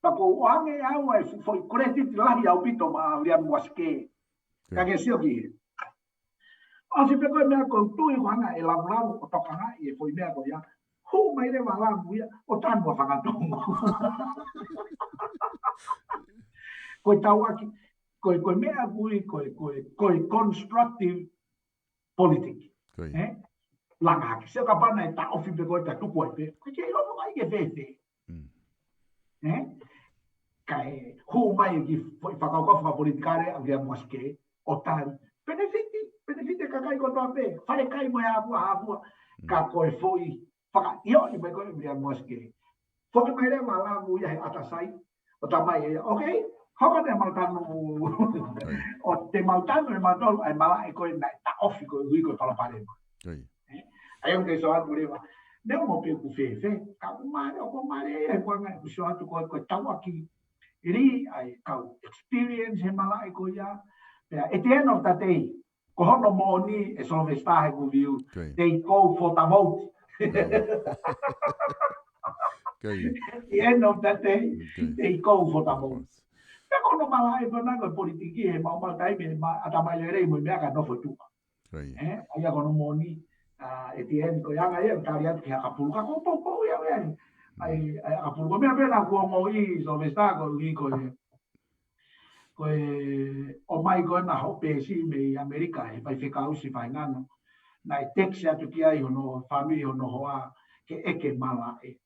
pa ko wange au ai foi credit la ya upito ma William Waske ka ke sio ki o si pe ko me ko tu I wanga e la o to kanga e foi me ko ya hu mai le wala mu ya o tan mo fanga to ko tawaki ko me agui ko constructive politics Koi. langa ki se ka pana ta ofi pe ko ta tu ko pe ko ke lo mai ke vete kai hu mai ki foi fa ka politikare a moske otari benefite ka kai ko to pe fare kai mo ya abu ka ko foi fa io I mai ko a moske fo ke mai le mala mu ya atasai o ta mai okay hoko te mautano o te mautano e matolo ai mala e ko na ta ofi ko ui ko pala pare ai un che so atu leva ne mo pe ku fe ka mare o ko mare e ko ngai ku so atu ko tawa ki ri ai ka experience e mala e ko ya at the end of the day ko hono mo ni e so vestahe ku viu they go for the vote at the end of the day they go for the vote ko no mala e ko na ko politiki e ma dai me ma ata mai le mo me aga no fotu ai ko no mo ni Etienne ko yang ai taria ki akapulu ka ko ya ai akapulu me apela ko mo I so vesta ko I ko o mai ko na hope si me America e pai feka usi fai ngano na Texas tu ki ai no family no hoa ke eke mala e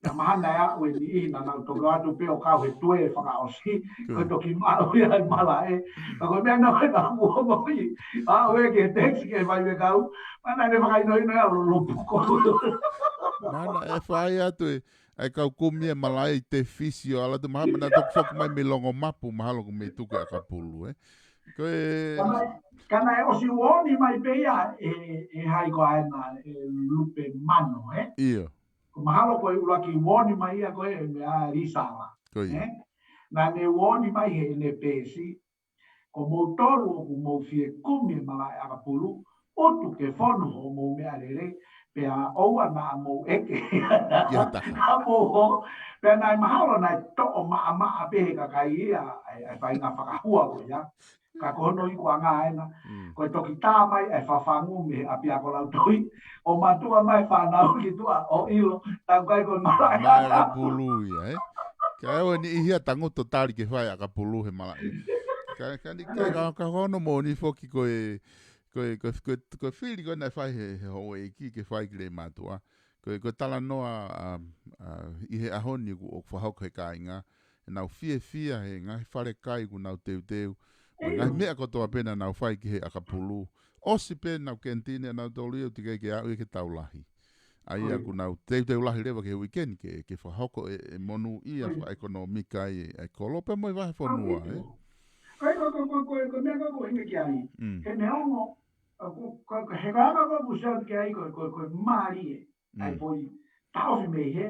na mahana ya we ni na na to ga tu pe o ka we tu e fa o si ko to ki mala we ai mala e ko me no na mo mo I we ke Texas ke vai we ka mana ne vai no lo puko mana e fai atu ai kau kumi e malai te fisio ala te maha mana tok fok mai me longo mapu mahalo ko me tuke a kapulu ko kana e o si woni mai pe ia e hai ko ai na lupe mano ia ko mahalo ko ula ki woni mai ia ko e me a risala na ne woni mai he ne pesi ko mo tolu ko mo fie kumi malai a kapulu o tu ke fono o mo me alele pe a oa na mo eke a mo ho pe na mahalo na to o ma pe ka kai ai fai na whakahua ko ya ka kono I kuanga aina ko toki tā mai e whawhangu me a pia ko lau tui o matua mai whanau ki tua o ilo tau kai ko mara mai ka pulu ia ka ewa ni ihia tango totali ke whai a ka pulu he mala ka ni ka hono mo ni foki ko ko whiri ko na whai he ho e ki ke whai ki le matua ko tala noa I he ahoni ku o whahauka he kāinga nau fia he ngai whare kai ku nau teu ngai mea kotoa pena nau whai ki he akapulu osi pena nau kentine nau tolu iu tika ke au ke taulahi ai aku nau teu lahi rewa ke weekend ke whahauko e monu ia ekonomika e kolope moi wahe whanua ko mea kako inge ki ai he ne ongo he kaka ko pusau ki ai ko maari ai poi tauhi me he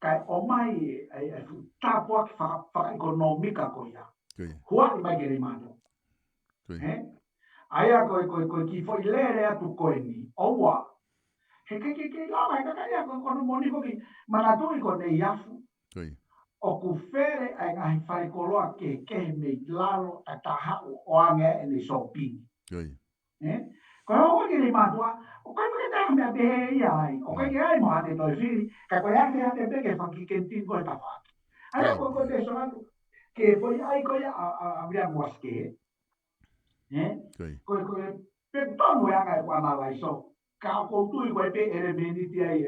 kai o mai ai tapua ki whaka ekonomika ko ia hua I mai kere mano ai a ko ki foi lere atu ko ni oua he ke lava he kaka ko no moni ko ki manatu ko ne iafu o ku fere ai ngai whare koloa ke me lalo a taha o ange e ne sopi Ko ke ni matua, o kai ke ta me be ai, o kai ke ai mo ate to si, ka ko ya te be ke fa ki ke tin ko ta fa. Ai ko te so ke foi ai ko ya abria moske. Ko pe tono ya ga kwa na lai so. Ka ko tu i ko pe ere me ni ti ai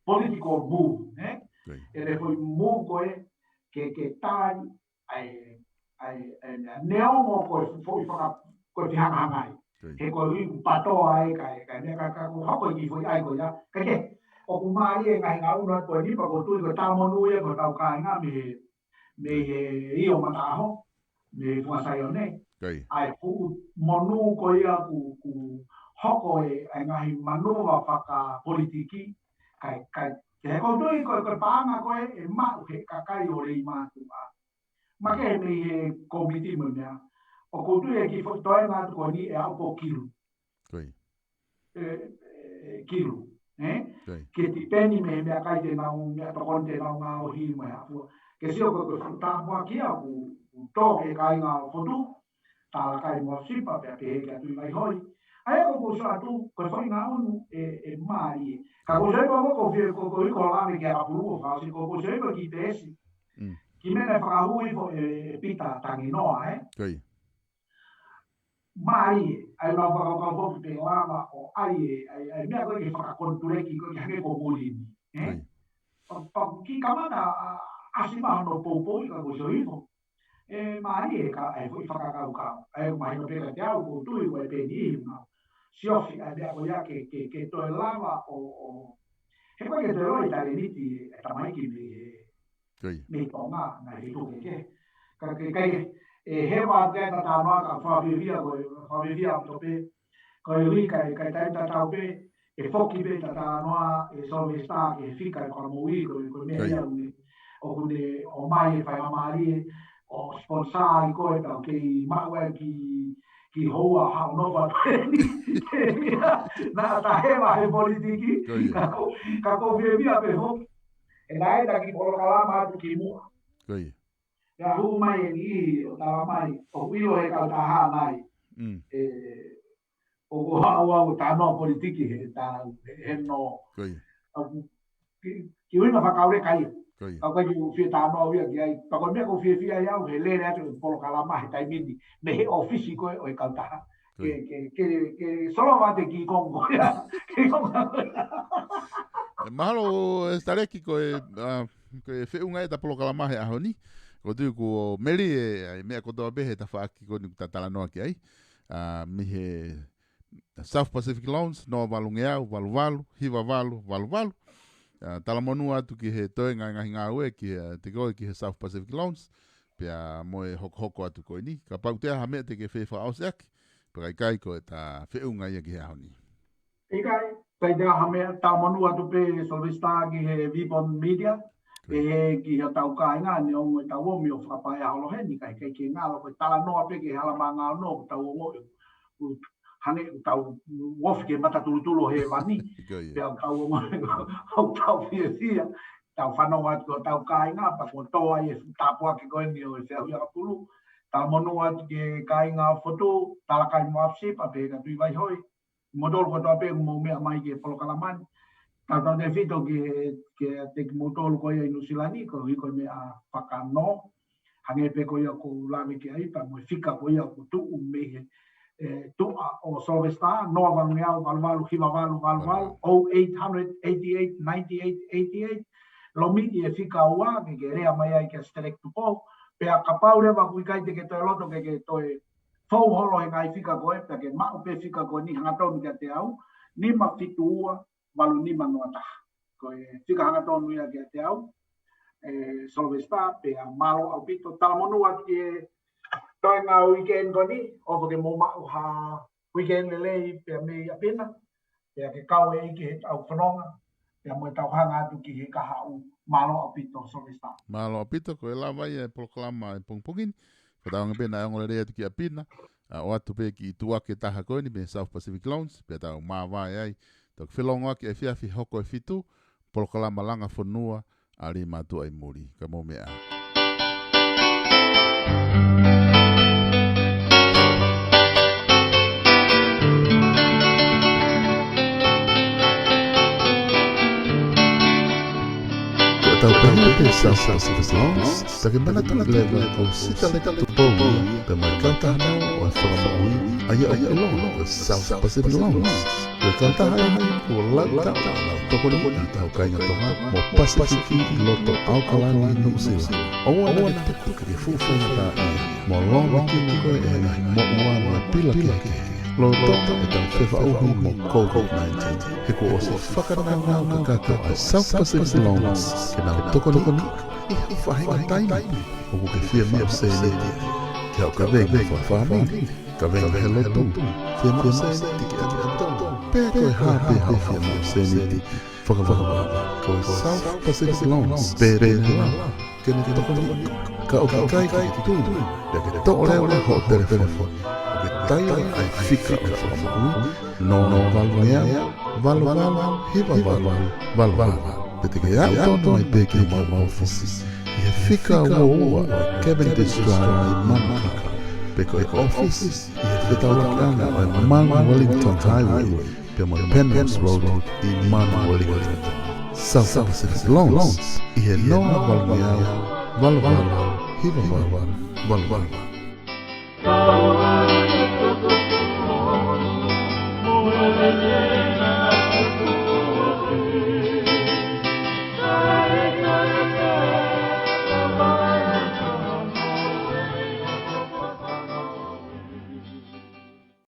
political move, ere foi move ko ke tai ai neo mo ko foi fa ko ti hanga ngai. He ko ri pato ai ka ne ka ko ha ko ki foi ai ko ya. Ka ke o ku mai e ngai ngau no ko ni pa ko tu ko ta mo nu ye ko ta ka nga me io mata ho me fu sai ne. Ai fu monu ko ia ku hoko e ngai manu wa whaka politiki kai he ko tui ko pāanga koe e mau he kakai o rei mātua. Ma ke me he komiti mo mea. O ko tui e ki whaktoe ngā tuko ni e au po kiru. Kiru. Ke ti peni me mea kai te nau, mea tokon te nau ngā o hi mea. Ke sio ko whaktāpua kia ku tō ke kai ngā o whotu. Tāla kai mo sipa pia te he kia tui mai hoi. Ai ko so atu ko foi na un e mai ka ko sei ko fie ko la me ke a puru fa si ko sei ko ki tesi ki me na fa hu i pita tangi no mai ai no fa ko pe lama o ai me ko ki fa ko ture ki ko ke ko muli pa ki kamata asima no popo ka ko sei ko mai ka ai foi fa ka ai mai no pe ka te au ko tu i ko pe ni no siofi a dea o ia ke toe lava o he koe ke te roi tare niti e tamaiki me tonga na he tuke ke. Ka kai he wa te ta noa ka whawhiwhia o tope koe hui kai tai ta tau pe e whoki pe ta noa e sowe sta ke whika e whakamui koe mea ia o kune o mai e whai mamari o sponsor i koe tau ke i maua ki hoa hao nova na ta hewa he politiki ka ko via pe ho e lai ta ki polo kalama tu ki mua ya hu mai ni o ta mai o ilo e ka ta ha mai o ko ha ta no politiki he ta he no ki wina fa kaure kai ka ko ju fi ta no wi ki ai pa ko me ko fi ya o he le le tu polo kalama he tai mini me he office ko o ka ta que solo va te ki kongo ya ki kongo mahalo estareki ko fe unga e ta polo kalama he ahoni ko tu ko meli e me ko do be he ta fa ki ko ni ta tala no ki ai mi he South Pacific Loans no valungea valu hiva valu tala monua tu ki he toenga ngā ue ki te koe ki he South Pacific Loans pia moe hoko atu koe ni ka pautea ha mea te ke whewha auseaki pia kai koe ta whiunga ia ki he ahoni kai te ha mea tala monua tu pe Solvista ki he Vipon Media e ki he tau kāinga ne o ngoi tau omi o whakapai aholo heni kai ke ngā loko tala noa pe ke halama ngā no tau omo hane tau wofi ke mata tulu he wani pia tau tau fia tau whanonga tau kāinga pa ko toa e tāpua ke koe ni o se ahuia kapulu tau monua ke kāinga whotu tala kai moapsi pa pe ka tui vai hoi modol ko toa pe mo mea mai ke polo kalamani tau te whito ke te modol ko ia inusilani ko hiko mea whakano hange pe ko ia ko lami ke aipa mo whika ko ia ko tuu mehe tu o Solvesta no valungea valvalu hiva valu 0800 88 98 88 lo mi e fika ua ke rea mai ai ke select tu po pe a kapaure va ku kai te ke to loto ke to e fou holo e ngai fika ko e pe ke ma pe fika ko ni hanga tonu ke te au ni ma fitu ua valu ni ma no ta ko e fika hanga tonu ia ke te au Solvesta pe a malo au pito talamonu ke toi ngā weekend ko ni, o ke mō mau ha weekend lelei pia me a pena, pia ke kau e ki he tau whanonga, pia mo e tau hanga atu ki he kaha u malo a pito Solvesta. Malo a pito ko e lawa i e proklama e pongpongin, ko tau ngā pena e ongole rea tu ki a pina, o atu pe ki tua ke taha koe ni me South Pacific Loans, pia tau maa vai ai, tau whilonga ki e whiawhi hoko e fitu, proklama langa whanua, ari mātua i muri, ka mō mea. Taupehi South Pacific Loans, bagaimana tu lewa o sita le tu bowi, pe mai kautahano o whakamaui, aia o ilo o South Pacific Loans. Pe kautahai o lauta o tokoni i tau kainga tonga, mo Pasifiki i loto Aukalani i New Zealand. Oa na ke tuku ke fuwhanga ta i, mo longa ki ni koe e ngai mo ua mo pila ke. Lo tonga e tau whewa uhi mo COVID-19. He ko o se whakananga o kakako a South Pacific Loans ke nau tokoni i whahinga taimi. O ko ke whia mea se neti. Ke au ka venga whawhami, ka venga he loto. Whia mea se neti ki ati atonga. Pea koe hape hau whia mea se neti. Whakawhakawa ko South Pacific Loans. Pere hea. Ke ne tokoni ka o ki kai ki tūru. Pea ke tō leo le ho telefoni. Taia ai fika o whakamaui, no valungea, valu, hiva valu. Pete ke au tono mai peke i mau office. I he fika ua Cavendish Drive i Manukaka. Peko e office, i he whetaurakanga o Man Wellington Highway, pe mo Penrose Road i Man Wellington. South Pacific Loans, i he noa valungea, valu, hiva valu.